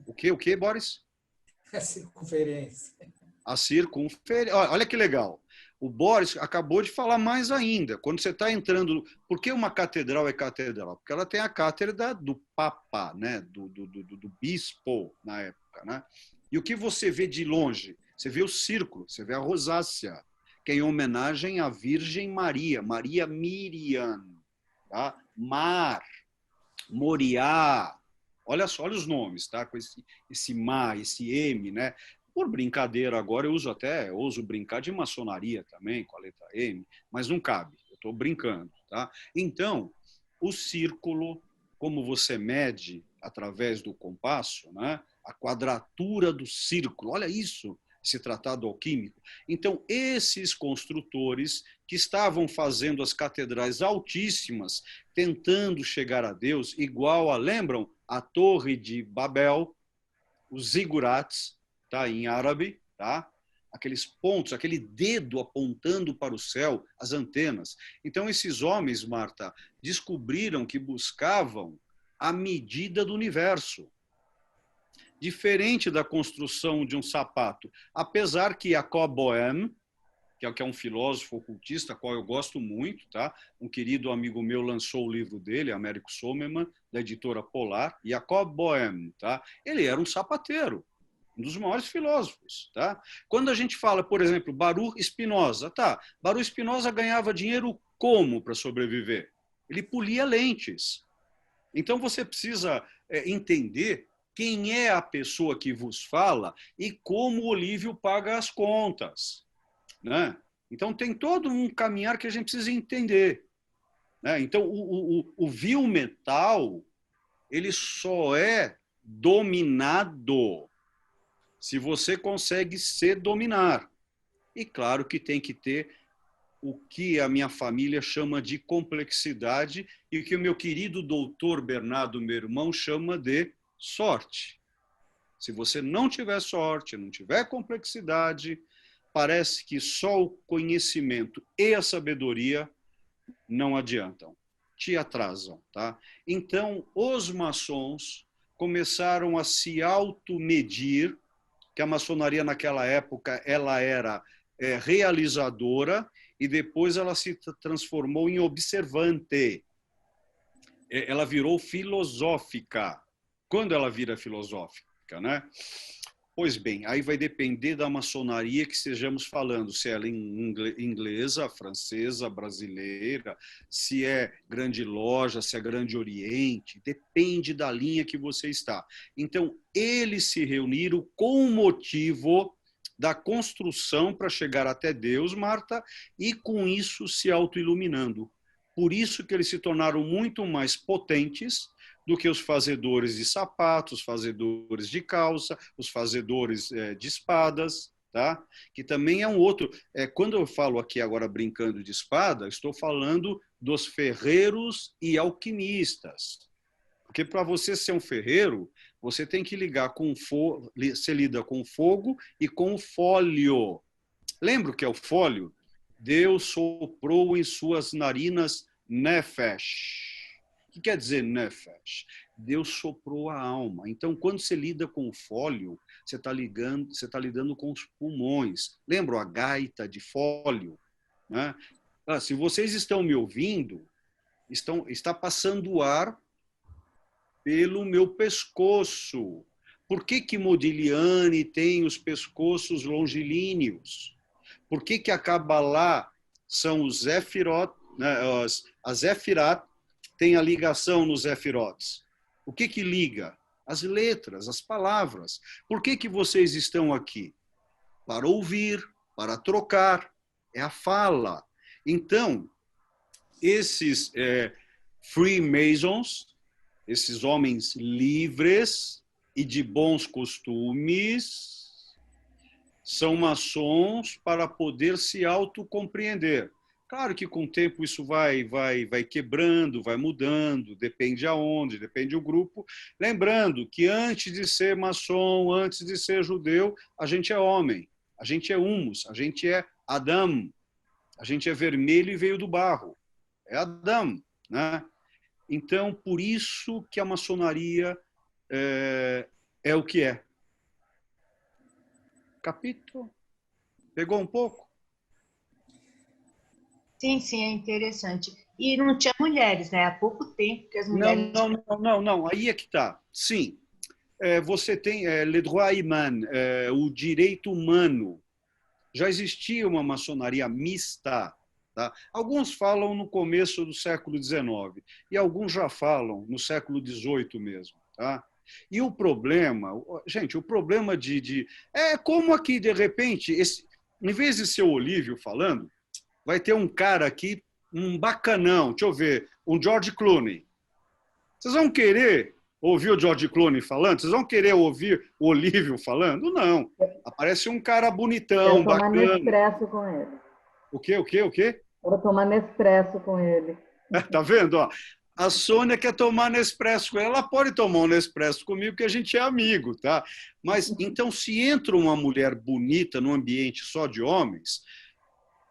O quê, Boris? A circunferência. A circunferência. Olha que legal. O Boris acabou de falar mais ainda. Quando você está entrando... Por que uma catedral é catedral? Porque ela tem a cátedra do Papa, né? do bispo, na época, né? E o que você vê de longe? Você vê o círculo, você vê a rosácea, que é em homenagem à Virgem Maria, Maria Miriam, tá? Mar, Moriá, olha só, olha os nomes, tá? Com esse Mar, esse M, né? Por brincadeira agora, eu ouso brincar de maçonaria também, com a letra M, mas não cabe, eu estou brincando, tá? Então, o círculo, como você mede através do compasso, né? A quadratura do círculo, olha isso, esse tratado alquímico. Então, esses construtores que estavam fazendo as catedrais altíssimas, tentando chegar a Deus, igual a, lembram, a Torre de Babel, os zigurats, tá, em árabe, tá? Aqueles pontos, aquele dedo apontando para o céu, as antenas. Então, esses homens, Marta, descobriram que buscavam a medida do universo. Diferente da construção de um sapato. Apesar que Jacob Boehme, que é um filósofo ocultista, qual eu gosto muito, tá? Um querido amigo meu lançou o livro dele, Américo Sommermann, da editora Polar, Jacob Boehme, tá? Ele era um sapateiro, um dos maiores filósofos, tá? Quando a gente fala, por exemplo, Baruch Spinoza, tá? Baruch Spinoza ganhava dinheiro como para sobreviver? Ele polia lentes. Então você precisa entender quem é a pessoa que vos fala e como o Olívio paga as contas, né? Então, tem todo um caminhar que a gente precisa entender, né? Então, o vil metal, ele só é dominado. Se você consegue se dominar. E claro que tem que ter o que a minha família chama de complexidade e o que o meu querido doutor Bernardo, meu irmão, chama de sorte. Se você não tiver sorte, não tiver complexidade, parece que só o conhecimento e a sabedoria não adiantam, te atrasam, tá? Então, os maçons começaram a se automedir, que a maçonaria naquela época ela era realizadora e depois ela se transformou em observante. Ela virou filosófica. Quando ela vira filosófica, né? Pois bem, aí vai depender da maçonaria que estejamos falando, se ela é inglesa, francesa, brasileira, se é grande loja, se é grande oriente, depende da linha que você está. Então, eles se reuniram com o motivo da construção para chegar até Deus, Marta, e com isso se autoiluminando. Por isso que eles se tornaram muito mais potentes do que os fazedores de sapatos, os fazedores de calça, os fazedores de espadas, tá? Que também é um outro... quando eu falo aqui agora brincando de espada, estou falando dos ferreiros e alquimistas. Porque para você ser um ferreiro, você tem que ligar com fogo, você lida com fogo e com o fólio. Lembra o que é o fólio? Deus soprou em suas narinas nefesh. O que quer dizer nefesh? Deus soprou a alma. Então, quando você lida com o fólio, você está lidando com os pulmões. Lembra a gaita de fólio? Né? Se vocês estão me ouvindo, está passando ar pelo meu pescoço. Por que Modigliani tem os pescoços longilíneos? Por que a Kabbalah são os Zefirot, né, as Zefirat tem a ligação nos Zefirotes? O que liga? As letras, as palavras. Por que vocês estão aqui? Para ouvir, para trocar. É a fala. Então, esses Freemasons, esses homens livres e de bons costumes, são maçons para poder se autocompreender. Claro que com o tempo isso vai quebrando, vai mudando, depende aonde, depende do grupo. Lembrando que antes de ser maçom, antes de ser judeu, a gente é homem, a gente é humus, a gente é Adam, a gente é vermelho e veio do barro. É Adam, né? Então, por isso que a maçonaria é o que é. Capítulo? Pegou um pouco? Sim, sim, é interessante. E não tinha mulheres, né? Há pouco tempo que as mulheres... Não. Aí é que está. Sim. Você tem le droit humain, o direito humano. Já existia uma maçonaria mista. Tá? Alguns falam no começo do século XIX e alguns já falam no século XVIII mesmo. Tá? E o problema, gente, o problema é como aqui, de repente, em vez de ser o Olívio falando, vai ter um cara aqui, um bacanão, deixa eu ver, um George Clooney. Vocês vão querer ouvir o George Clooney falando? Vocês vão querer ouvir o Olívio falando? Não. Aparece um cara bonitão, bacana. Quero tomar Nespresso com ele. O quê? Quero tomar Nespresso com ele. Tá vendo? Ó, a Sônia quer tomar Nespresso com ela. Ela pode tomar um Nespresso comigo, que a gente é amigo, tá? Mas, então, se entra uma mulher bonita num ambiente só de homens,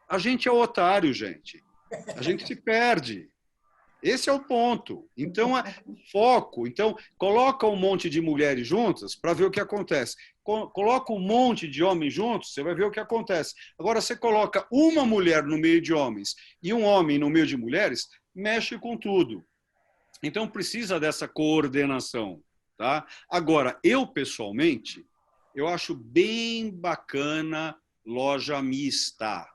a gente é otário, gente. A gente se perde. Esse é o ponto. Então, foco. Então, coloca um monte de mulheres juntas para ver o que acontece. Coloca um monte de homens juntos, você vai ver o que acontece. Agora, você coloca uma mulher no meio de homens e um homem no meio de mulheres, mexe com tudo. Então, precisa dessa coordenação. Tá? Agora, eu, pessoalmente, eu acho bem bacana loja mista.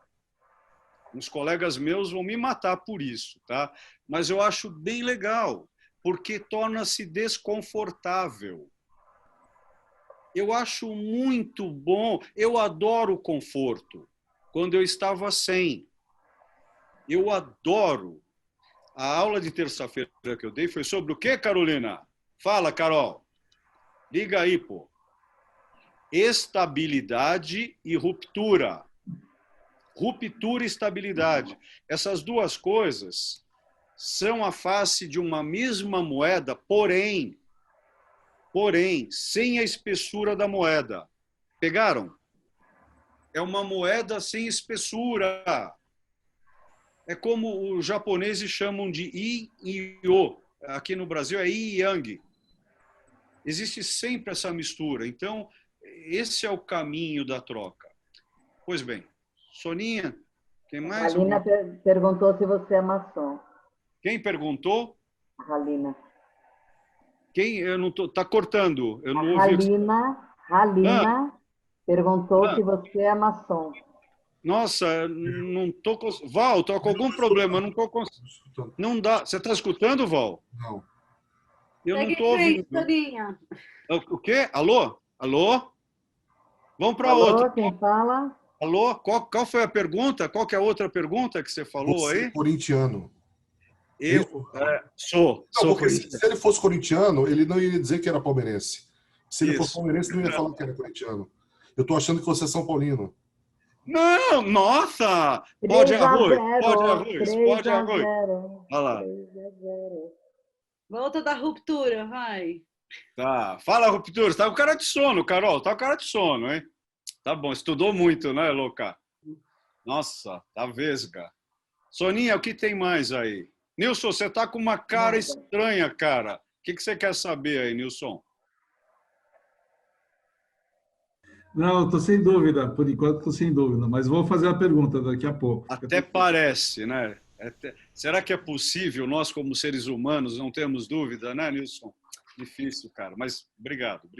Uns colegas meus vão me matar por isso, tá? Mas eu acho bem legal, porque torna-se desconfortável. Eu acho muito bom, eu adoro o conforto. Quando eu estava sem, eu adoro. A aula de terça-feira que eu dei foi sobre o quê, Carolina? Fala, Carol. Liga aí, pô. Estabilidade e ruptura. Ruptura e estabilidade. Essas duas coisas são a face de uma mesma moeda, porém, sem a espessura da moeda. Pegaram? É uma moeda sem espessura. É como os japoneses chamam de yin e yo. Aqui no Brasil é yin e yang. Existe sempre essa mistura. Então, esse é o caminho da troca. Pois bem, Soninha, quem mais? A Halina perguntou se você é maçom. Quem perguntou? A Halina. Quem? Eu não tô. Tá cortando. Eu não ouvi. Halina perguntou se você é maçom. Nossa, não tô. Val, tô com algum problema. Não tô. Não dá. Você está escutando, Val? Não. Eu não estou ouvindo. O quê? Alô? Alô? Vamos para outra. Quem fala? Alô? Qual foi a pergunta? Qual que é a outra pergunta que você falou você aí? É corintiano. Eu sou. Não, porque se ele fosse corintiano, ele não ia dizer que era palmeirense. Se ele fosse palmeirense, não ia falar que era corintiano. Eu estou achando que você é São Paulino. Não, nossa! Pode arroz, pode arroz, pode arroz. Olha lá. Volta da ruptura, vai. Tá, fala ruptura. Tá com cara de sono, Carol. Tá com cara de sono, hein? Tá bom, estudou muito, né, louca? Nossa, tá vesga. Soninha, o que tem mais aí? Nilson, você tá com uma cara estranha, cara. O que você quer saber aí, Nilson? Não, estou sem dúvida. Por enquanto, estou sem dúvida. Mas vou fazer a pergunta daqui a pouco. Até parece, né? Será que é possível nós, como seres humanos, não temos dúvida, né, Nilson? Difícil, cara. Mas obrigado. Tá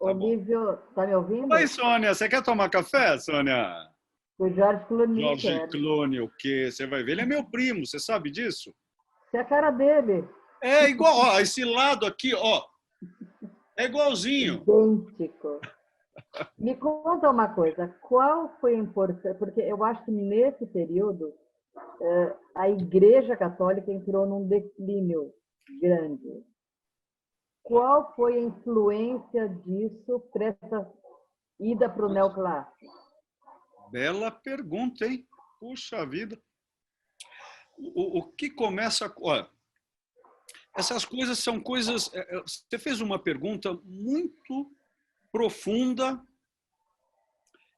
Olívio, tá me ouvindo? Oi, Sônia. Você quer tomar café, Sônia? O Jorge Clooney. Jorge Clooney, o quê? Você vai ver. Ele é meu primo, você sabe disso? Você é a cara dele. É igual, ó, esse lado aqui, ó. É igualzinho. Idêntico. Me conta uma coisa, qual foi a importância, porque eu acho que nesse período a Igreja Católica entrou num declínio grande. Qual foi a influência disso para essa ida para o neoclássico? Bela pergunta, hein? Puxa vida. O que começa... Olha, essas coisas são coisas... Você fez uma pergunta muito profunda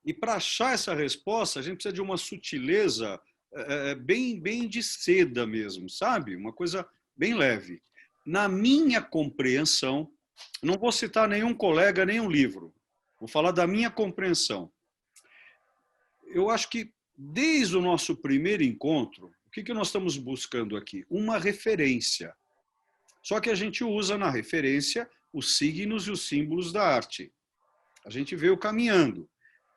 e para achar essa resposta a gente precisa de uma sutileza bem de seda mesmo, sabe? Uma coisa bem leve. Na minha compreensão, não vou citar nenhum colega, nenhum livro, vou falar da minha compreensão. Eu acho que desde o nosso primeiro encontro, o que nós estamos buscando aqui? Uma referência. Só que a gente usa na referência os signos e os símbolos da arte. A gente veio caminhando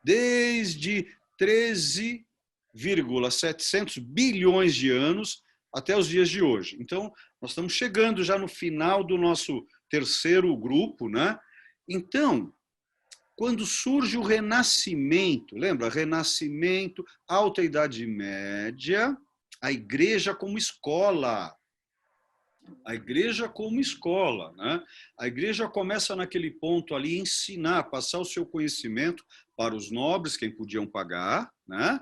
desde 13,700 bilhões de anos até os dias de hoje. Então, nós estamos chegando já no final do nosso terceiro grupo, né? Então, quando surge o Renascimento, lembra? Renascimento, Alta Idade Média, a Igreja como escola. A Igreja como escola, né? A Igreja começa naquele ponto ali ensinar, passar o seu conhecimento para os nobres, quem podiam pagar, né?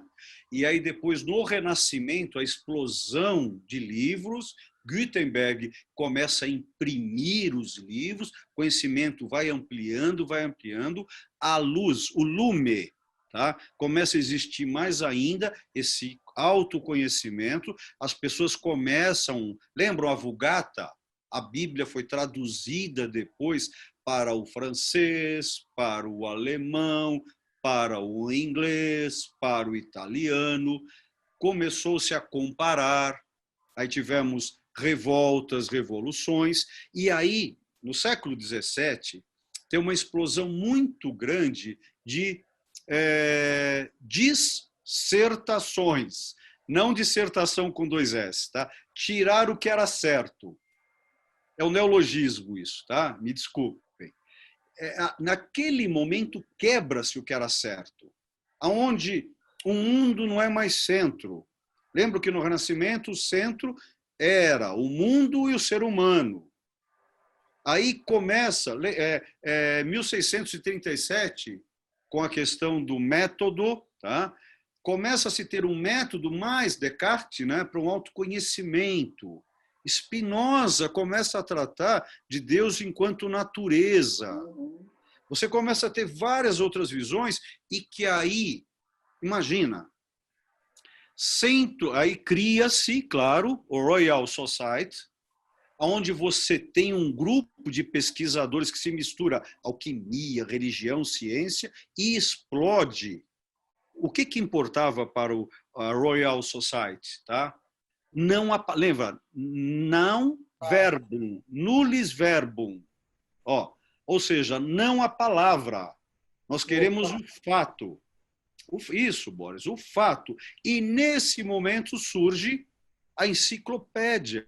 E aí depois no Renascimento, a explosão de livros, Gutenberg começa a imprimir os livros, conhecimento vai ampliando, a luz, o lume, tá? Começa a existir mais ainda esse autoconhecimento, as pessoas começam... Lembram a Vulgata? A Bíblia foi traduzida depois para o francês, para o alemão, para o inglês, para o italiano. Começou-se a comparar, aí tivemos revoltas, revoluções, e aí, no século XVII, tem uma explosão muito grande de dissertações, não dissertação com 2 S, tá? Tirar o que era certo. É um neologismo isso, tá? Me desculpem. Naquele momento quebra-se o que era certo, aonde o mundo não é mais centro. Lembro que no Renascimento o centro era o mundo e o ser humano. Aí começa, 1637, com a questão do método, tá? Começa a se ter um método mais Descartes, né, para um autoconhecimento. Spinoza começa a tratar de Deus enquanto natureza. Você começa a ter várias outras visões e que aí, imagina, aí cria-se, claro, o Royal Society, onde você tem um grupo de pesquisadores que se mistura alquimia, religião, ciência e explode. O que importava para o Royal Society? Tá? Não, lembra? Não verbum, nullis verbum. Ou seja, não a palavra. Nós queremos o fato. Isso, Boris, o fato. E nesse momento surge a enciclopédia,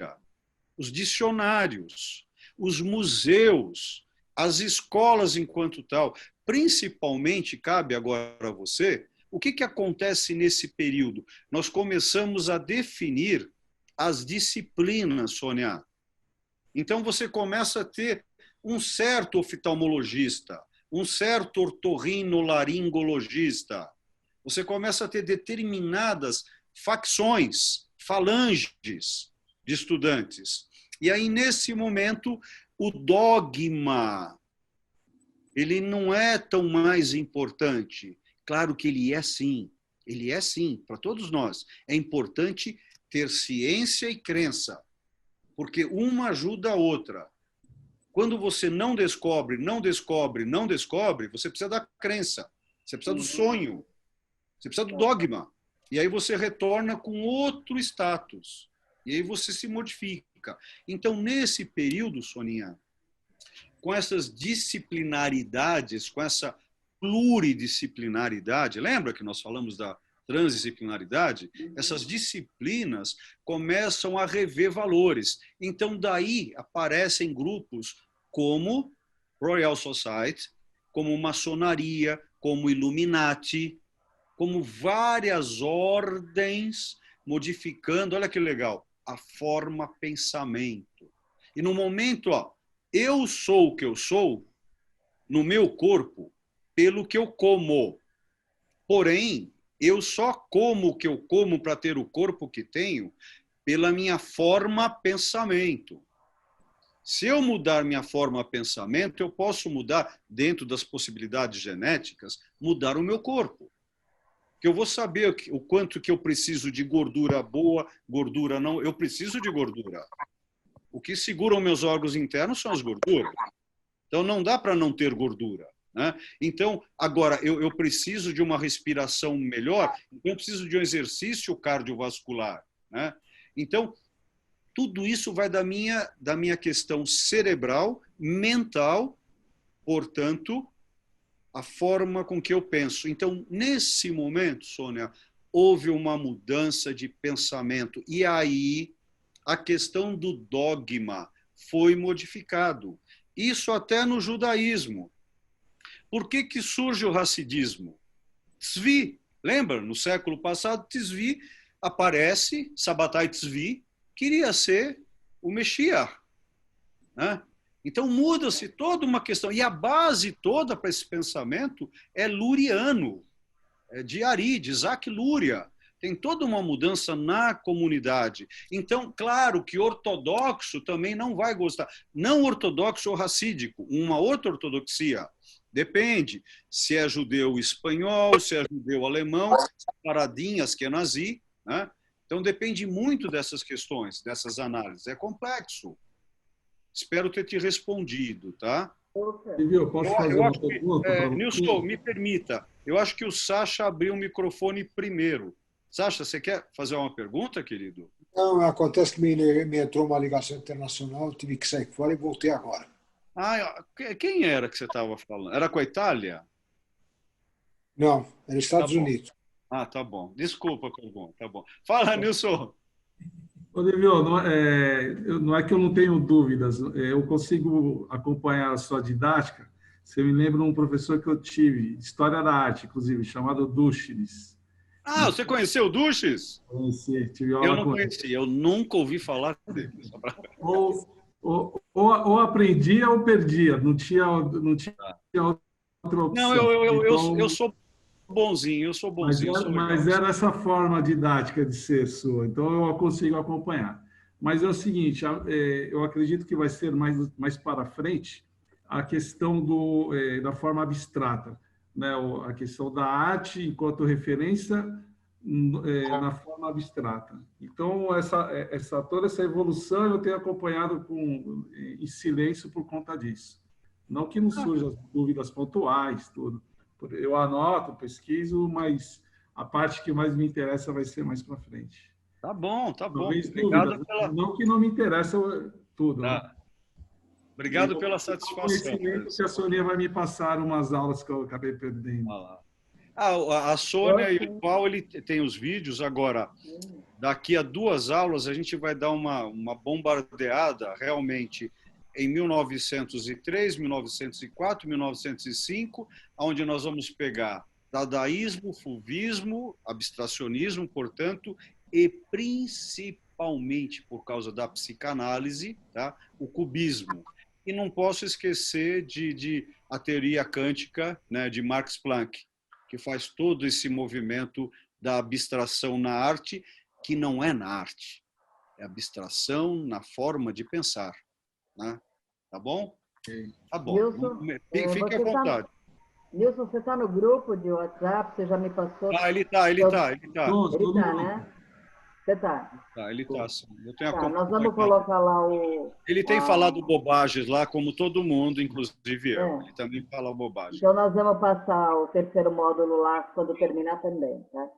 os dicionários, os museus, as escolas enquanto tal. Principalmente, cabe agora a você, o que acontece nesse período? Nós começamos a definir as disciplinas, Sônia. Então, você começa a ter um certo oftalmologista, um certo otorrinolaringologista. Você começa a ter determinadas facções, falanges de estudantes. E aí, nesse momento, o dogma, ele não é tão mais importante. Claro que ele é sim, para todos nós. É importante ter ciência e crença, porque uma ajuda a outra. Quando você não descobre, você precisa da crença, você precisa do sonho, você precisa do dogma. E aí você retorna com outro status. E aí você se modifica. Então, nesse período, Soninha, com essas disciplinaridades, com essa pluridisciplinaridade, lembra que nós falamos da transdisciplinaridade? Essas disciplinas começam a rever valores. Então, daí aparecem grupos como Royal Society, como maçonaria, como Illuminati, como várias ordens modificando, olha que legal, a forma pensamento. E no momento, eu sou o que eu sou no meu corpo pelo que eu como. Porém, eu só como o que eu como para ter o corpo que tenho pela minha forma pensamento. Se eu mudar minha forma pensamento, eu posso mudar, dentro das possibilidades genéticas, mudar o meu corpo. Que eu vou saber o quanto que eu preciso de gordura boa, gordura não. Eu preciso de gordura. O que segura os meus órgãos internos são as gorduras. Então, não dá para não ter gordura. Né? Então, agora, eu preciso de uma respiração melhor, então eu preciso de um exercício cardiovascular. Né? Então, tudo isso vai da minha questão cerebral, mental, portanto, a forma com que eu penso. Então, nesse momento, Sônia, houve uma mudança de pensamento. E aí, a questão do dogma foi modificado. Isso até no judaísmo. Por que surge o hassidismo? Tzvi, lembra? No século passado, Tzvi aparece, Sabbatai Tzvi, queria ser o Messias. Né? Então, muda-se toda uma questão. E a base toda para esse pensamento é luriano, de Ari, de Isaac Luria. Tem toda uma mudança na comunidade. Então, claro que ortodoxo também não vai gostar. Não ortodoxo ou racídico, uma outra ortodoxia. Depende se é judeu espanhol, se é judeu alemão, paradinhas que é nazi. Né? Então, depende muito dessas questões, dessas análises. É complexo. Espero ter te respondido, tá? Silvio, posso fazer uma pergunta? Nilson, me permita. Eu acho que o Sacha abriu o microfone primeiro. Sacha, você quer fazer uma pergunta, querido? Não, acontece que me entrou uma ligação internacional, tive que sair fora e voltei agora. Quem era que você estava falando? Era com a Itália? Não, era Estados Unidos. Tá bom. Desculpa, tá bom. Fala, Nilson. Silvio, não é que eu não tenho dúvidas, eu consigo acompanhar a sua didática. Você me lembra um professor que eu tive, História da Arte, inclusive, chamado Duches. Você conheceu o Duches? Conheci, tive aula eu não conheci, eu nunca ouvi falar dele. Ou aprendia ou perdia, não tinha outra Não, opção. Então, eu sou bonzinho, eu sou legal. mas era essa forma didática de ser sua, então eu consigo acompanhar. Mas é o seguinte, eu acredito que vai ser mais para frente a questão da forma abstrata, né? A questão da arte enquanto referência na forma abstrata. Então, toda essa evolução eu tenho acompanhado em silêncio por conta disso. Não que não surjam as dúvidas pontuais, tudo. Eu anoto, pesquiso, mas a parte que mais me interessa vai ser mais para frente. Tá bom. Talvez Obrigado dúvidas, pela... não que não me interessa tudo. Tá. Né? Obrigado pela O satisfação. conhecimento que a Sonia vai me passar umas aulas que eu acabei perdendo. A Sônia e o Paulo, ele tem os vídeos. Agora, daqui a 2 aulas, a gente vai dar uma bombardeada realmente em 1903, 1904, 1905, onde nós vamos pegar dadaísmo, fauvismo, abstracionismo, portanto, e principalmente por causa da psicanálise, tá? O cubismo. E não posso esquecer de a teoria quântica, né, de Max Planck, que faz todo esse movimento da abstração na arte, que não é na arte, é abstração na forma de pensar. Né? Tá bom? Tá bom. Nilson, Fique à vontade. Nilson, você está no grupo de WhatsApp? Você já me passou? Ele tá. Ele está, né? Você está. Tá, ele está, sim. Eu tenho nós vamos colocar lá o... Ele tem falado bobagens lá, como todo mundo, inclusive eu. Ele também fala bobagem. Então, nós vamos passar o terceiro módulo lá quando terminar também, tá?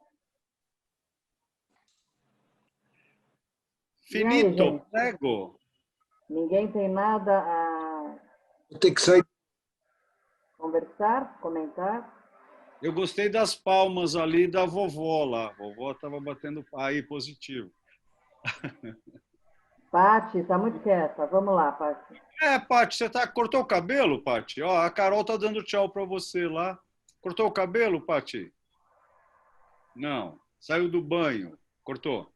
Finito, prego. Ninguém tem nada a Tem que sair. Conversar, comentar? Eu gostei das palmas ali da vovó lá. A vovó estava batendo aí, positivo. Pati, está muito quieta. Vamos lá, Pati. Pati, você cortou o cabelo, Pati? Ó, a Carol tá dando tchau para você lá. Cortou o cabelo, Pati? Não. Saiu do banho. Cortou.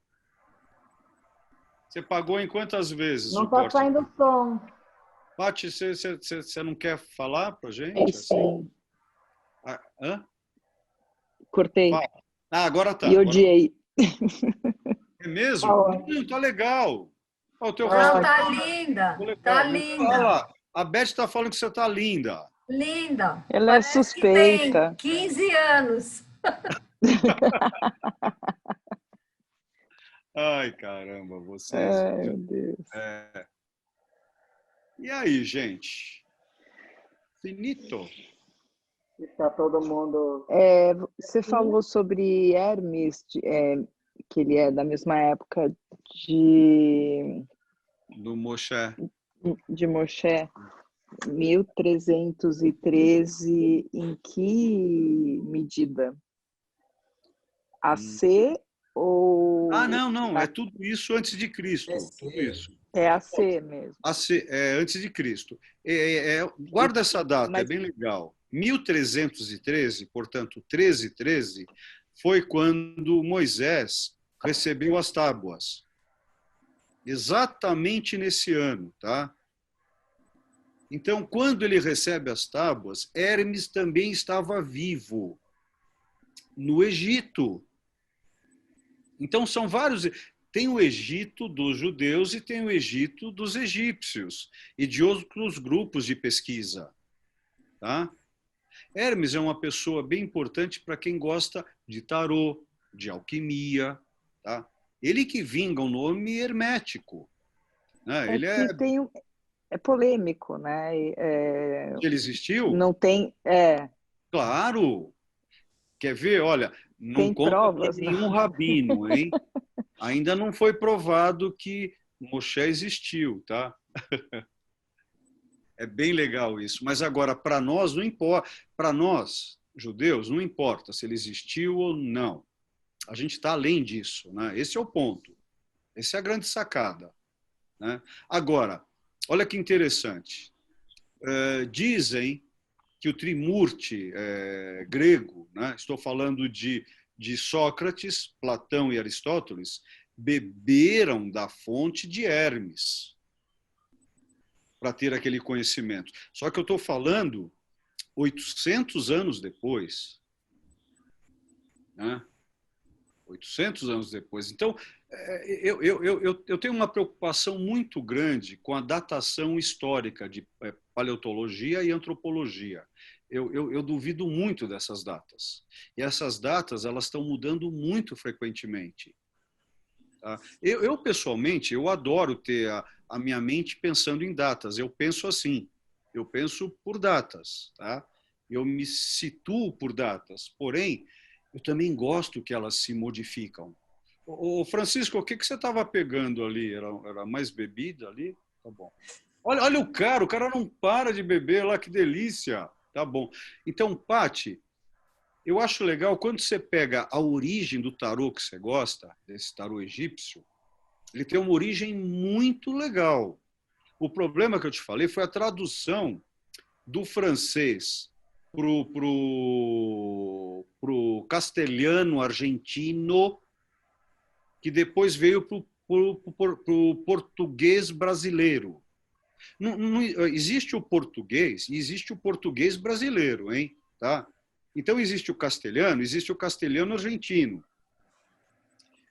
Você pagou em quantas vezes? Não está saindo som. Pati, você não quer falar para a gente? Sim. Hã? Cortei. Agora tá. E odiei. É mesmo? Não, tá legal. O teu não, tá linda. Tá linda. Olha lá, a Beth está falando que você tá linda. Linda. Ela é suspeita. Que tem 15 anos. Ai, caramba, vocês. Ai, meu Deus. E aí, gente? Finito. Está todo mundo... Você falou sobre Hermes, que ele é da mesma época do Moshe. De Moshe. 1313, em que medida? AC ou... Não, é tudo isso antes de Cristo. Tudo isso. É AC mesmo. AC, antes de Cristo. Guarda essa data, é bem legal. 1313, portanto, 1313, foi quando Moisés recebeu as tábuas. Exatamente nesse ano, tá? Então, quando ele recebe as tábuas, Hermes também estava vivo no Egito. Então, são vários... Tem o Egito dos judeus e tem o Egito dos egípcios e de outros grupos de pesquisa. Tá? Hermes é uma pessoa bem importante para quem gosta de tarô, de alquimia. Tá? Ele que vinga o nome hermético. Né? Ele é polêmico, né? Ele existiu? Não tem... Claro! Quer ver? Olha, não tem conta provas, com nenhum rabino, hein? Ainda não foi provado que Moshe existiu, tá? É bem legal isso. Mas agora, para nós, não importa. Para nós, judeus, não importa se ele existiu ou não. A gente está além disso, né? Esse é o ponto. Essa é a grande sacada. Né? Agora, olha que interessante. Dizem que o Trimurti grego, né? Estou falando de Sócrates, Platão e Aristóteles, beberam da fonte de Hermes. para ter aquele conhecimento. Só que eu estou falando 800 anos depois, né? 800 anos depois. Então, eu tenho uma preocupação muito grande com a datação histórica de paleontologia e antropologia. Eu duvido muito dessas datas. E essas datas, elas estão mudando muito frequentemente. Tá? Pessoalmente, eu adoro ter a minha mente pensando em datas. Eu penso assim, eu penso por datas. Tá? Eu me situo por datas. Porém, eu também gosto que elas se modificam. Ô, Francisco, o que você estava pegando ali? Era mais bebida ali? Tá bom. Olha o cara não para de beber lá, que delícia. Tá bom. Então, Pati, eu acho legal quando você pega a origem do tarô que você gosta, desse tarô egípcio, ele tem uma origem muito legal. O problema que eu te falei foi a tradução do francês pro castelhano argentino, que depois veio pro português brasileiro. Não existe o português e existe o português brasileiro, hein? Tá? Então existe o castelhano argentino.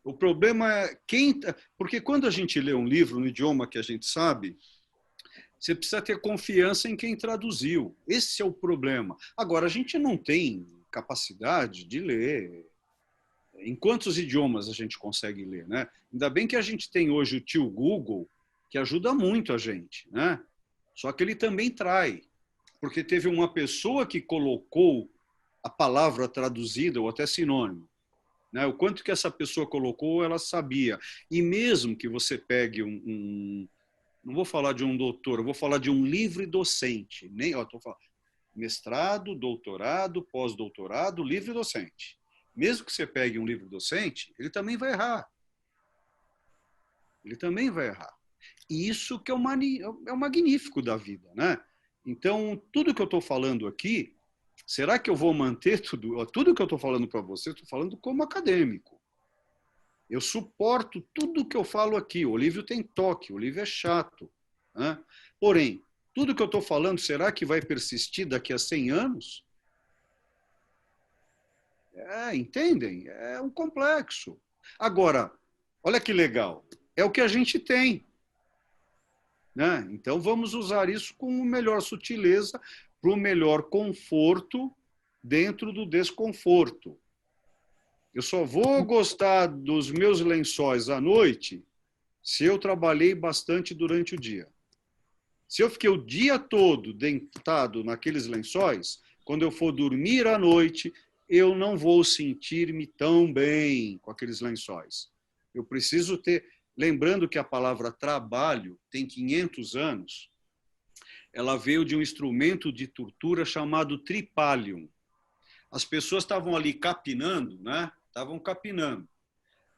O problema é porque quando a gente lê um livro no idioma que a gente sabe, você precisa ter confiança em quem traduziu. Esse é o problema. Agora, a gente não tem capacidade de ler. Em quantos idiomas a gente consegue ler, né? Ainda bem que a gente tem hoje o tio Google, que ajuda muito a gente, né? Só que ele também trai, porque teve uma pessoa que colocou a palavra traduzida ou até sinônimo, né? O quanto que essa pessoa colocou, ela sabia. E mesmo que você pegue não vou falar de um doutor, eu vou falar de um livre docente. Estou falando mestrado, doutorado, pós-doutorado, livre docente. Mesmo que você pegue um livre docente, ele também vai errar. Ele também vai errar. E isso que é o magnífico da vida, né? Então, tudo que eu estou falando aqui, será que eu vou manter tudo que eu estou falando para você? Estou falando como acadêmico. Eu suporto tudo que eu falo aqui. O Olívio tem toque, o Olívio é chato, né? Porém, tudo que eu estou falando, será que vai persistir daqui a 100 anos? Entendem? É um complexo. Agora, olha que legal. É o que a gente tem, né? Então, vamos usar isso com melhor sutileza, para o melhor conforto dentro do desconforto. Eu só vou gostar dos meus lençóis à noite se eu trabalhei bastante durante o dia. Se eu fiquei o dia todo deitado naqueles lençóis, quando eu for dormir à noite, eu não vou sentir-me tão bem com aqueles lençóis. Eu preciso ter... Lembrando que a palavra trabalho tem 500 anos, ela veio de um instrumento de tortura chamado tripalium. As pessoas estavam ali capinando, né? Estavam capinando.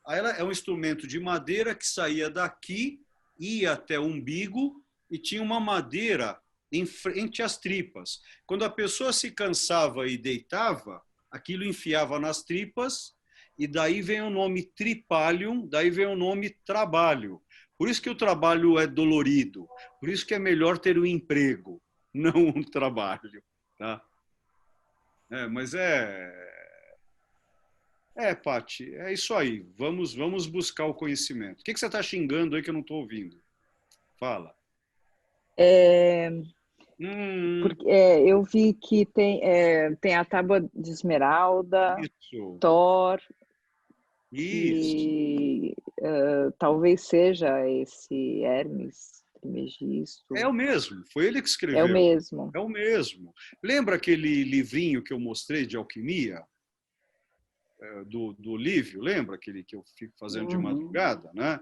Aí ela é um instrumento de madeira que saía daqui, ia até o umbigo e tinha uma madeira em frente às tripas. Quando a pessoa se cansava e deitava, aquilo enfiava nas tripas e daí vem o nome tripalium, daí vem o nome trabalho. Por isso que o trabalho é dolorido, por isso que é melhor ter um emprego, não um trabalho. Tá? Mas Pati, é isso aí. Vamos buscar o conhecimento. O que você está xingando aí que eu não estou ouvindo? Fala. Porque, eu vi que tem a tábua de esmeralda, Isso. Thor, Isso. e talvez seja esse Hermes Trismegisto. É o mesmo, foi ele que escreveu. É o mesmo. É o mesmo. Lembra aquele livrinho que eu mostrei de alquimia? Do Lívio, lembra aquele que eu fico fazendo de madrugada, né?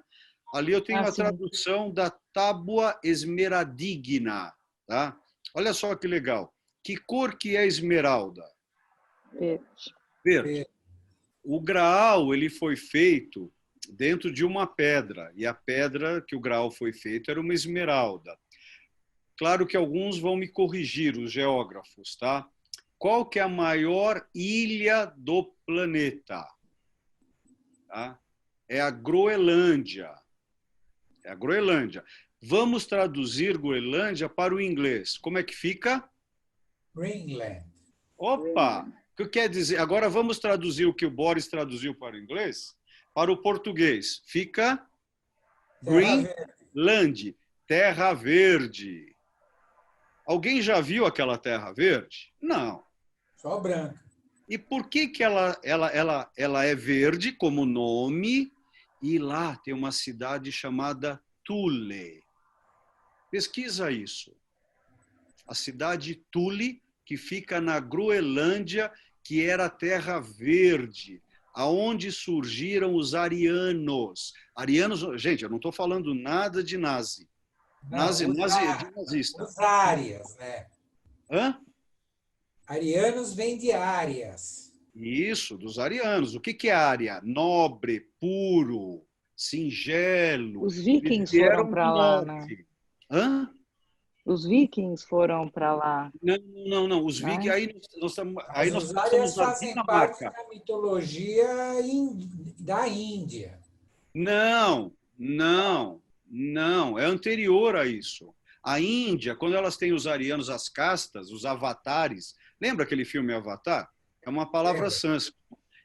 Ali eu tenho a tradução da Tábua Esmeradigna, tá? Olha só que legal. Que cor que é esmeralda? Verde. Verde. O Graal, ele foi feito dentro de uma pedra, e a pedra que o Graal foi feito era uma esmeralda. Claro que alguns vão me corrigir, os geógrafos, tá? Qual que é a maior ilha do planeta? Tá? É a Groenlândia. É a Groenlândia. Vamos traduzir Groenlândia para o inglês. Como é que fica? Greenland. Opa! O que quer dizer? Agora vamos traduzir o que o Boris traduziu para o inglês para o português. Fica Greenland, terra verde. Alguém já viu aquela terra verde? Não. Só branca. E por que ela é verde como nome? E lá tem uma cidade chamada Thule. Pesquisa isso. A cidade Thule, que fica na Groenlândia, que era terra verde, aonde surgiram os arianos. Arianos, gente, eu não estou falando nada de nazi. Não, De nazista. Os árias, né? Hã? Arianos vem de árias. Isso, dos arianos. O que é ária? Nobre, puro, singelo. Os vikings foram para lá, né? Hã? Os vikings foram para lá. Não. Os vikings, aí nós os estamos árias na fazem parte Dinamarca. da mitologia da Índia. Não. É anterior a isso. A Índia, quando elas têm os arianos, as castas, os avatares, lembra aquele filme Avatar? É uma palavra sânscrita,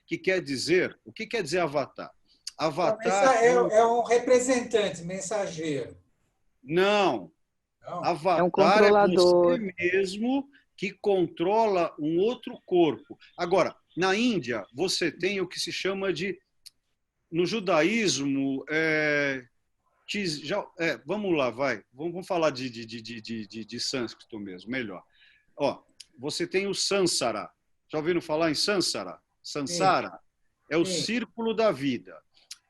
que quer dizer... O que quer dizer avatar? Avatar é um representante, mensageiro. Não. Avatar é um controlador. você mesmo que controla um outro corpo. Agora, na Índia, você tem o que se chama de... No judaísmo... vamos lá, vai. Vamos falar de sânscrito mesmo, melhor. Ó, você tem o Sansara. Já ouviram falar em Sansara? Sansara é o círculo da vida.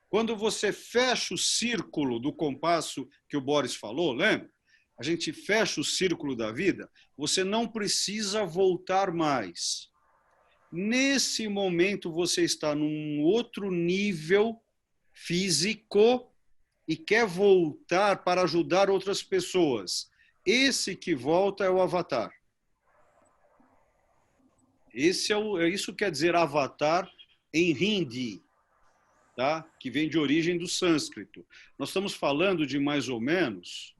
Quando você fecha o círculo do compasso que o Boris falou, lembra? A gente fecha o círculo da vida, você não precisa voltar mais. Nesse momento, você está num outro nível físico e quer voltar para ajudar outras pessoas. Esse que volta é o avatar. Isso quer dizer avatar em hindi, tá? Que vem de origem do sânscrito. Nós estamos falando de mais ou menos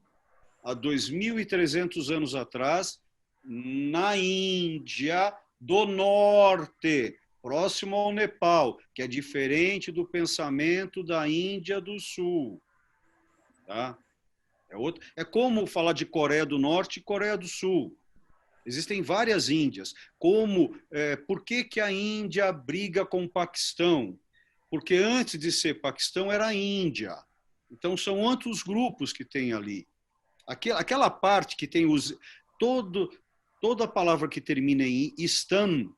há 2.300 anos atrás, na Índia do Norte, próximo ao Nepal, que é diferente do pensamento da Índia do Sul. Tá? É como falar de Coreia do Norte e Coreia do Sul. Existem várias Índias. Por que a Índia briga com o Paquistão? Porque antes de ser Paquistão era a Índia. Então são outros grupos que tem ali. Aquela parte que tem toda palavra que termina em Istam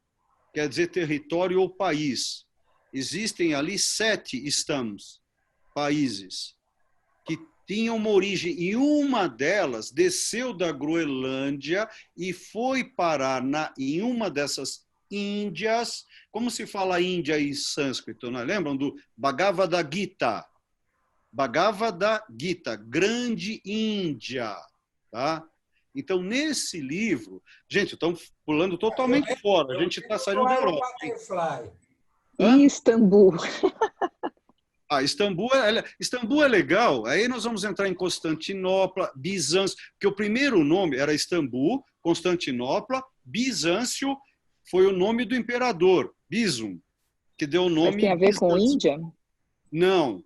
quer dizer território ou país. Existem ali 7 Istams, países, que tinham uma origem, e uma delas desceu da Groenlândia e foi parar em uma dessas Índias. Como se fala Índia em sânscrito, não é? Lembram do Bhagavad Gita? Bhagavad Gita, Grande Índia. Tá? Então, nesse livro... Gente, estamos pulando totalmente fora. A gente está saindo da Europa. E Istambul? Istambul é legal. Aí nós vamos entrar em Constantinopla, Bizâncio, porque o primeiro nome era Istambul, Constantinopla, Bizâncio foi o nome do imperador, Bizum, que deu o nome... Mas tem a ver com Índia? Não.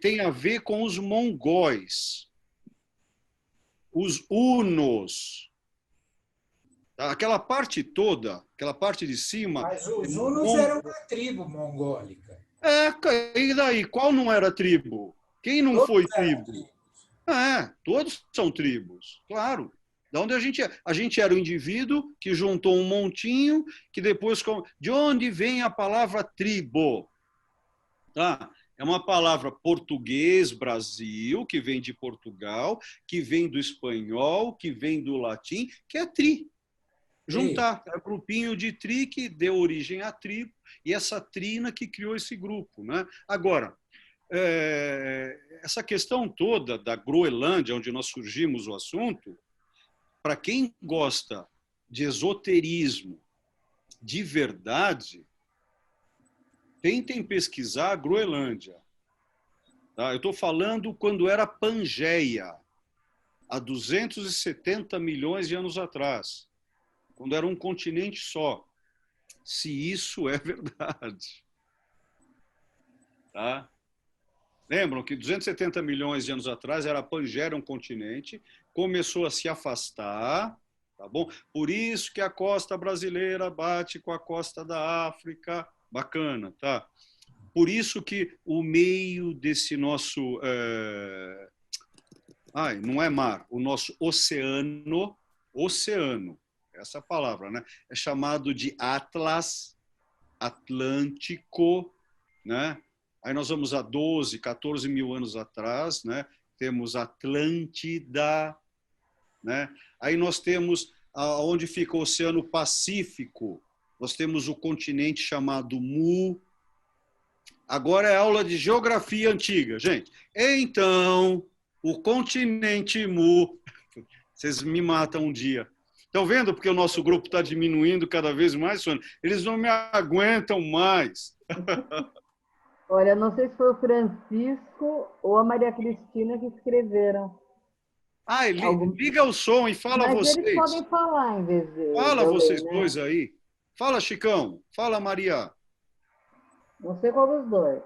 Tem a ver com os mongóis, os hunos. Aquela parte toda, aquela parte de cima... Mas os hunos eram uma tribo mongólica. E daí? Qual não era tribo? Quem não Todos foi tribo? Todos são tribos, claro. Da onde a gente era o indivíduo que juntou um montinho, que depois... De onde vem a palavra tribo? Tá? É uma palavra português, Brasil, que vem de Portugal, que vem do espanhol, que vem do latim, que é tri. Juntar. É um grupinho de tri que deu origem à tribo, e essa trina que criou esse grupo. Né? Agora, essa questão toda da Groenlândia, onde nós surgimos o assunto, para quem gosta de esoterismo de verdade, tentem pesquisar a Groenlândia. Tá? Eu estou falando quando era Pangeia, há 270 milhões de anos atrás, quando era um continente só. Se isso é verdade. Tá? Lembram que 270 milhões de anos atrás era a Pangeia, um continente, começou a se afastar, tá bom? Por isso que a costa brasileira bate com a costa da África, bacana, tá? Por isso que o meio desse nosso, não é mar, o nosso oceano, essa palavra, né? É chamado de Atlas, Atlântico, né? Aí nós vamos a 12, 14 mil anos atrás, né? Temos Atlântida, né? Aí nós temos onde fica o Oceano Pacífico, nós temos o continente chamado Mu. Agora é aula de geografia antiga, gente. Então, o continente Mu, vocês me matam um dia. Estão vendo porque o nosso grupo está diminuindo cada vez mais, Sônia? Eles não me aguentam mais. Olha, não sei se foi o Francisco ou a Maria Cristina que escreveram. Liga o som e fala vocês. Mas eles podem falar em vez de... Fala vocês dois aí. Fala, Chicão. Fala, Maria. Não sei qual dos dois.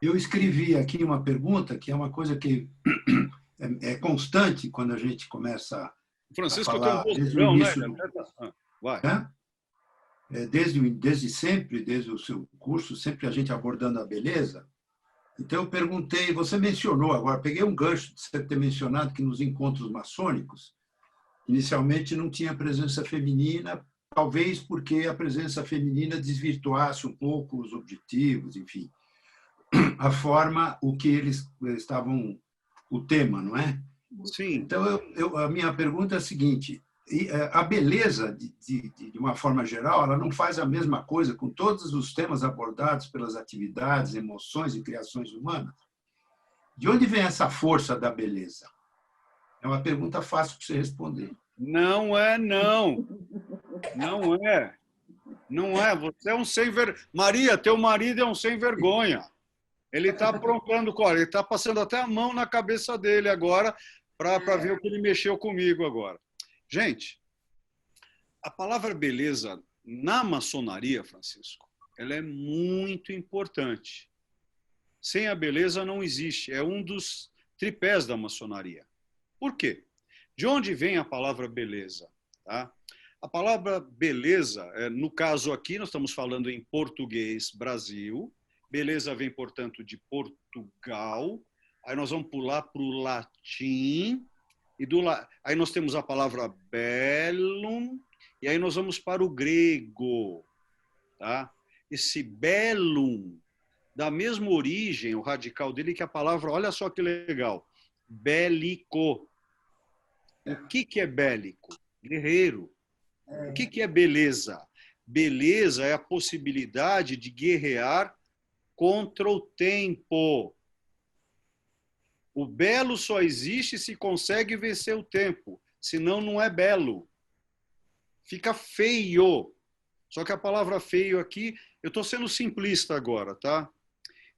Eu escrevi aqui uma pergunta que é uma coisa que é constante quando a gente começa Francisco, a falar desde o início. Vai. Desde sempre, desde o seu curso, sempre a gente abordando a beleza. Então, eu perguntei, você mencionou agora, peguei um gancho de você ter mencionado que nos encontros maçônicos, inicialmente não tinha presença feminina, talvez porque a presença feminina desvirtuasse um pouco os objetivos, enfim, a forma, o que eles estavam, o tema, não é? Sim. Então, a minha pergunta é a seguinte, a beleza, de uma forma geral, ela não faz a mesma coisa com todos os temas abordados pelas atividades, emoções e criações humanas? De onde vem essa força da beleza? É uma pergunta fácil de você responder. Não é, não. Não é. Não é. Você é um sem vergonha. Maria, teu marido é um sem vergonha. Ele está aprontando, ele está passando até a mão na cabeça dele agora para ver o que ele mexeu comigo agora. Gente, a palavra beleza na maçonaria, Francisco, ela é muito importante. Sem a beleza não existe. É um dos tripés da maçonaria. Por quê? De onde vem a palavra beleza? Tá? A palavra beleza, no caso aqui, nós estamos falando em português, Brasil. Beleza vem, portanto, de Portugal. Aí nós vamos pular para o latim. Aí nós temos a palavra bellum, e aí nós vamos para o grego. Tá? Esse bellum, da mesma origem, o radical dele, que a palavra, olha só que legal, bélico. O que é bélico? Guerreiro. O que é beleza? Beleza é a possibilidade de guerrear contra o tempo. O belo só existe se consegue vencer o tempo, senão não é belo. Fica feio. Só que a palavra feio aqui, eu estou sendo simplista agora, tá?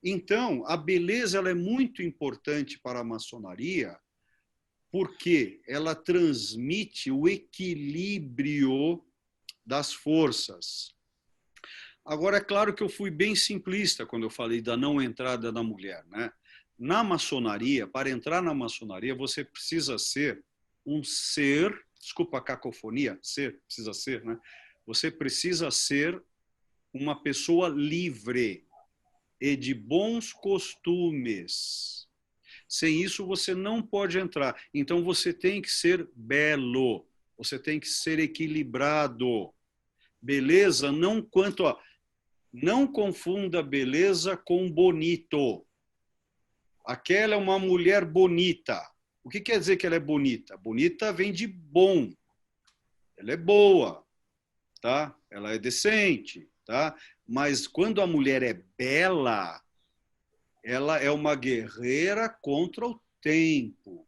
Então, a beleza ela é muito importante para a maçonaria, porque ela transmite o equilíbrio das forças. Agora, é claro que eu fui bem simplista quando eu falei da não entrada da mulher, né? Na maçonaria, para entrar na maçonaria, você precisa ser um ser, desculpa a cacofonia, precisa ser, né? Você precisa ser uma pessoa livre e de bons costumes. Sem isso, você não pode entrar. Então, você tem que ser belo, você tem que ser equilibrado. Beleza, não quanto a... Não confunda beleza com bonito. Aquela é uma mulher bonita. O que quer dizer que ela é bonita? Bonita vem de bom. Ela é boa, tá? Ela é decente, tá? Mas quando a mulher é bela, ela é uma guerreira contra o tempo.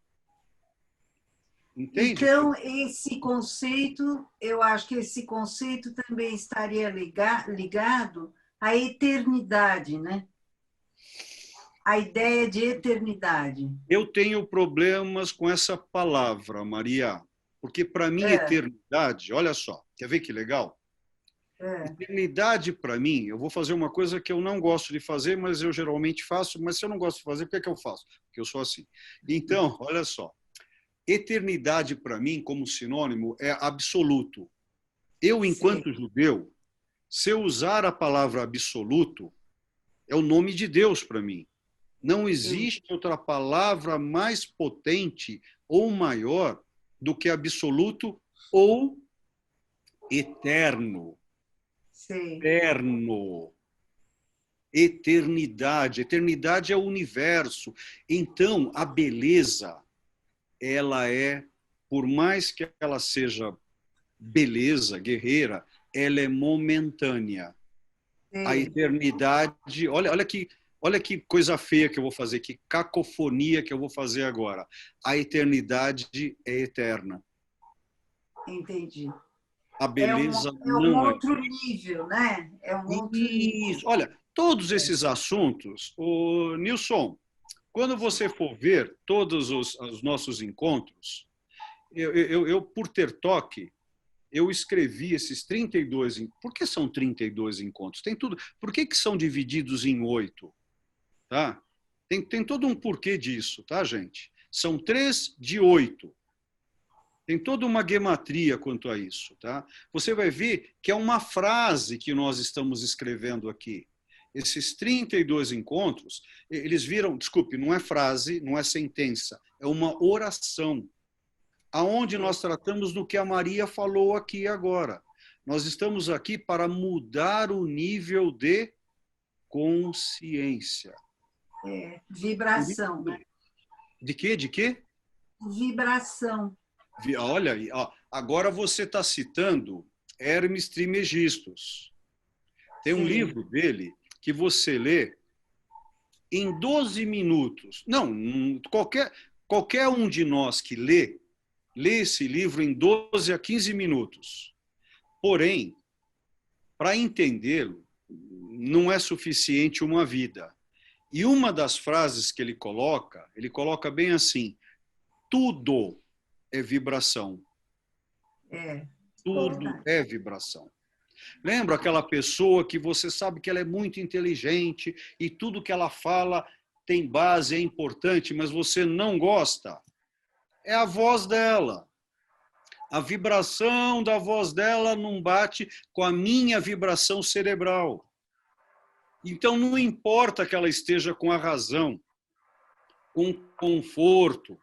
Entende? Então, esse conceito, eu acho que esse conceito também estaria ligado à eternidade, né? a ideia de eternidade? Eu tenho problemas com essa palavra, Maria, porque para mim eternidade, olha só, quer ver que legal? Eternidade para mim, eu vou fazer uma coisa que eu não gosto de fazer, mas eu geralmente faço, mas se eu não gosto de fazer, por que é que eu faço? Porque eu sou assim. Então, olha só, eternidade para mim, como sinônimo, é absoluto. Eu, enquanto judeu, se eu usar a palavra absoluto, é o nome de Deus para mim. Não existe outra palavra mais potente ou maior do que absoluto ou eterno. Eterno. Eternidade. Eternidade é o universo. Então, a beleza, ela é, por mais que ela seja beleza, guerreira, ela é momentânea. A eternidade, olha que coisa feia que eu vou fazer, que cacofonia que eu vou fazer agora. A eternidade é eterna. Entendi. A beleza é um outro nível, né? É um outro nível. Olha, todos esses assuntos, o Nilson, quando você for ver todos os nossos encontros, eu por ter toque, eu escrevi esses 32. Por que são 32 encontros? Tem tudo. Por que são divididos em 8? Tá? Tem todo um porquê disso, tá, gente? São 3 de 8. Tem toda uma gematria quanto a isso, tá? Você vai ver que é uma frase que nós estamos escrevendo aqui. Esses 32 encontros, eles viram, desculpe, não é frase, não é sentença, é uma oração, aonde nós tratamos do que a Maria falou aqui agora. Nós estamos aqui para mudar o nível de consciência. Vibração, né? De quê? De quê? Vibração. Olha, agora você está citando Hermes Trismegistus. Tem um livro dele que você lê em 12 minutos. Não, qualquer um de nós que lê esse livro em 12 a 15 minutos. Porém, para entendê-lo, não é suficiente uma vida. E uma das frases que ele coloca bem assim: tudo é vibração. Tudo é vibração. Lembra aquela pessoa que você sabe que ela é muito inteligente e tudo que ela fala tem base, é importante, mas você não gosta? É a voz dela. A vibração da voz dela não bate com a minha vibração cerebral. Então, não importa que ela esteja com a razão, com conforto.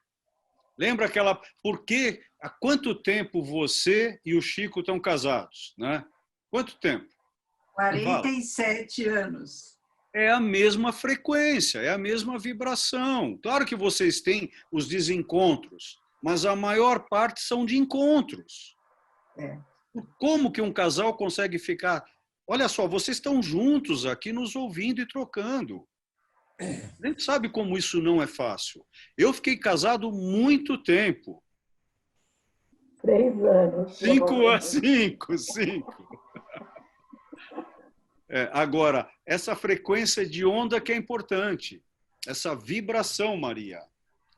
Lembra aquela... Porque há quanto tempo você e o Chico estão casados, né? Quanto tempo? 47 anos. É a mesma frequência, é a mesma vibração. Claro que vocês têm os desencontros, mas a maior parte são de encontros. Como que um casal consegue ficar... Olha só, vocês estão juntos aqui nos ouvindo e trocando. A gente sabe como isso não é fácil. Eu fiquei casado muito tempo. 3 anos. 5 a 5. Agora, essa frequência de onda que é importante. Essa vibração, Maria.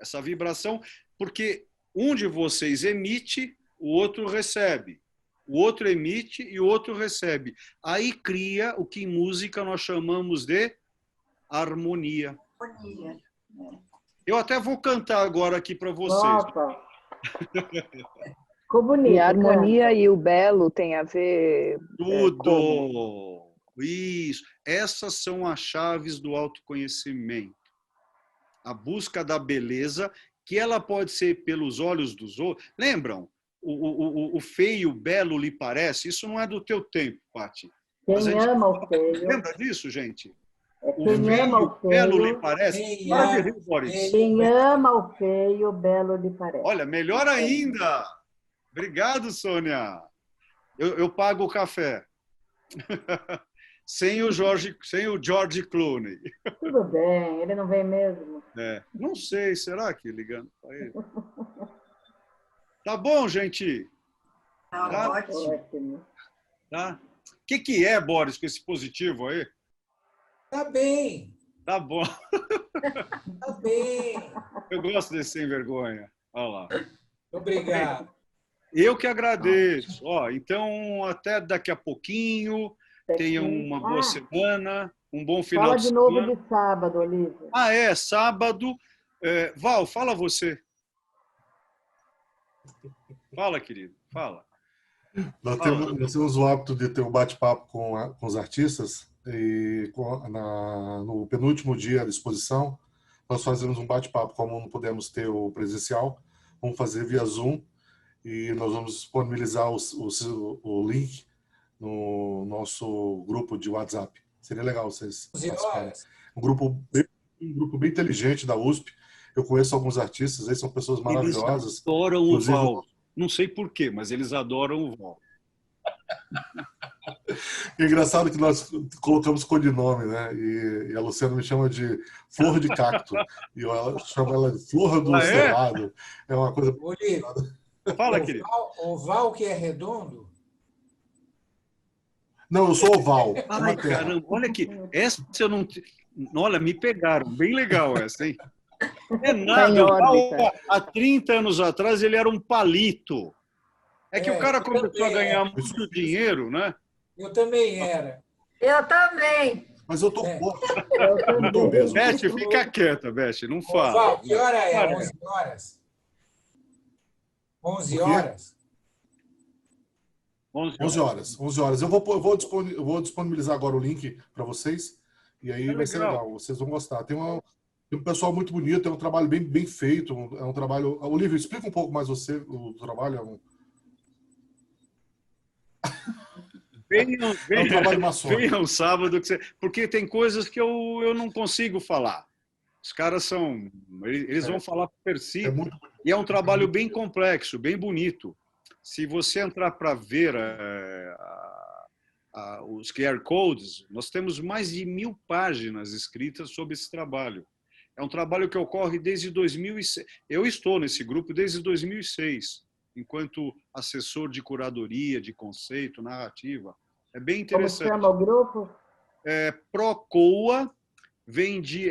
Essa vibração, porque um de vocês emite, o outro recebe. O outro emite e o outro recebe. Aí cria o que em música nós chamamos de harmonia. Eu até vou cantar agora aqui para vocês. Nossa. Ficou bonito, e a harmonia e o belo tem a ver... Tudo! Isso. Essas são as chaves do autoconhecimento. A busca da beleza, que ela pode ser pelos olhos dos outros. Lembram? O feio, o belo lhe parece? Isso não é do teu tempo, Pati. Quem ama o feio. Lembra disso, gente? Quem ama o feio. Belo lhe parece? Quem ama o feio, belo lhe parece. Olha, melhor ainda. Obrigado, Sônia. Eu pago o café. Sem o George Clooney. Tudo bem, ele não vem mesmo. Não sei, será que ligando para ele? Tá bom, gente? Tá ótimo. Tá? O que é, Boris, com esse positivo aí? Tá bem. Tá bom. Tá bem. Eu gosto desse sem vergonha. Olha lá. Obrigado. Eu que agradeço. Ó, então, até daqui a pouquinho. Tenham uma boa semana, um bom final Fala de de semana. novo de sábado, Olívia. Ah, é, sábado. Val, fala você. Fala, querido, fala. Nós temos o hábito de ter um bate-papo com os artistas e no penúltimo dia da exposição nós fazemos um bate-papo, como não podemos ter o presencial, vamos fazer via Zoom e nós vamos disponibilizar o link no nosso grupo de WhatsApp. Seria legal vocês participarem. Um grupo bem inteligente da USP. Eu conheço alguns artistas, aí são pessoas maravilhosas. Eles adoram o Val. Não sei por quê, mas eles adoram o Val. É engraçado que nós colocamos codinome, né? E a Luciana me chama de Flor de Cacto. E eu chamo ela de Flor do Cerrado. É uma coisa... Fala, querido. Oval que é redondo? Não, eu sou oval. Ai, caramba, olha aqui. Essa eu não... Olha, me pegaram. Bem legal essa, hein? É nada. Há 30 anos atrás ele era um palito. É que o cara começou a ganhar muito dinheiro, né? Eu também era. Eu também. Mas eu tô forte. Eu tô mesmo. Beth, fica quieta, Beth. Não fala. Oval, que hora é? 11 horas? 11 horas? 11 horas. Eu vou disponibilizar agora o link para vocês e aí vai ser legal. Vocês vão gostar. Tem um pessoal muito bonito, é um trabalho bem feito. É um trabalho... Olívia, explica um pouco mais o trabalho. É um trabalho maçônico. Venham sábado, porque tem coisas que eu não consigo falar. Os caras são... Eles vão falar por si. E é um trabalho bem complexo, bem bonito. Se você entrar para ver os QR Codes, nós temos mais de 1000 páginas escritas sobre esse trabalho. É um trabalho que ocorre desde 2006. Eu estou nesse grupo desde 2006, enquanto assessor de curadoria, de conceito, narrativa. É bem interessante. Como chama o grupo? PROCOA, vem de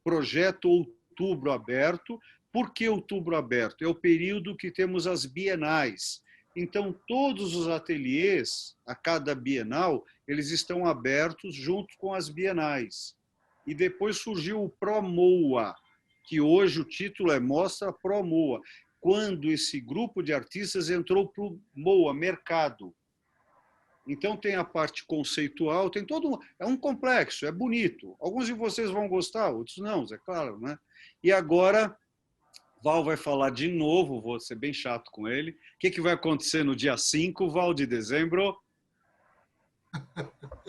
Projeto Outubro Aberto. Por que Outubro Aberto? É o período que temos as bienais. Então, todos os ateliês, a cada bienal, eles estão abertos junto com as bienais. E depois surgiu o PROMOA, que hoje o título é Mostra PROMOA, quando esse grupo de artistas entrou para o MOA, mercado. Então, tem a parte conceitual, tem todo é um complexo, é bonito. Alguns de vocês vão gostar, outros não, é claro, né? E agora... Val vai falar de novo, vou ser bem chato com ele. O que vai acontecer no dia 5, Val, de dezembro?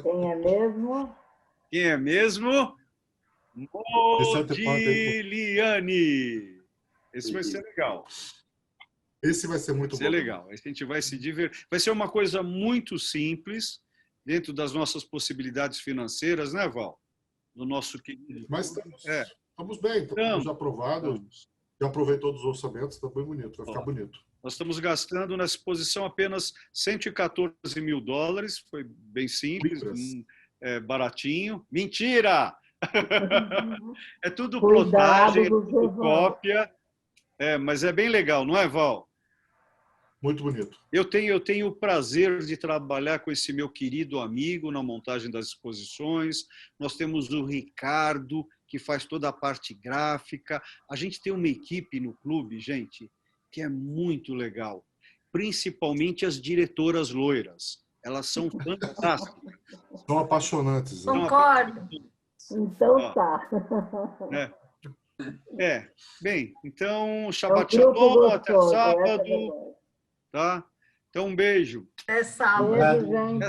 Quem é mesmo? Quem é mesmo? Modigliani. Esse vai ser legal. Esse vai ser muito bom. Vai ser legal. A gente vai se divertir. Vai ser uma coisa muito simples, dentro das nossas possibilidades financeiras, né, Val? Do nosso querido. Mas estamos bem, estamos aprovados. Já aproveitou dos orçamentos, está bem bonito, vai ficar bonito. Nós estamos gastando nessa exposição apenas $114 mil, foi bem simples, baratinho. Mentira! É tudo plotagem, é tudo cópia, mas é bem legal, não é, Val? Muito bonito. Eu tenho o prazer de trabalhar com esse meu querido amigo na montagem das exposições. Nós temos o Ricardo, que faz toda a parte gráfica. A gente tem uma equipe no clube, gente, que é muito legal. Principalmente as diretoras loiras. Elas são fantásticas. São apaixonantes. Né? Concordo. Então tá. Bem, então, Shabbat Shalom, até sábado. Tá? Então, um beijo. Até sábado. Beijo, gente.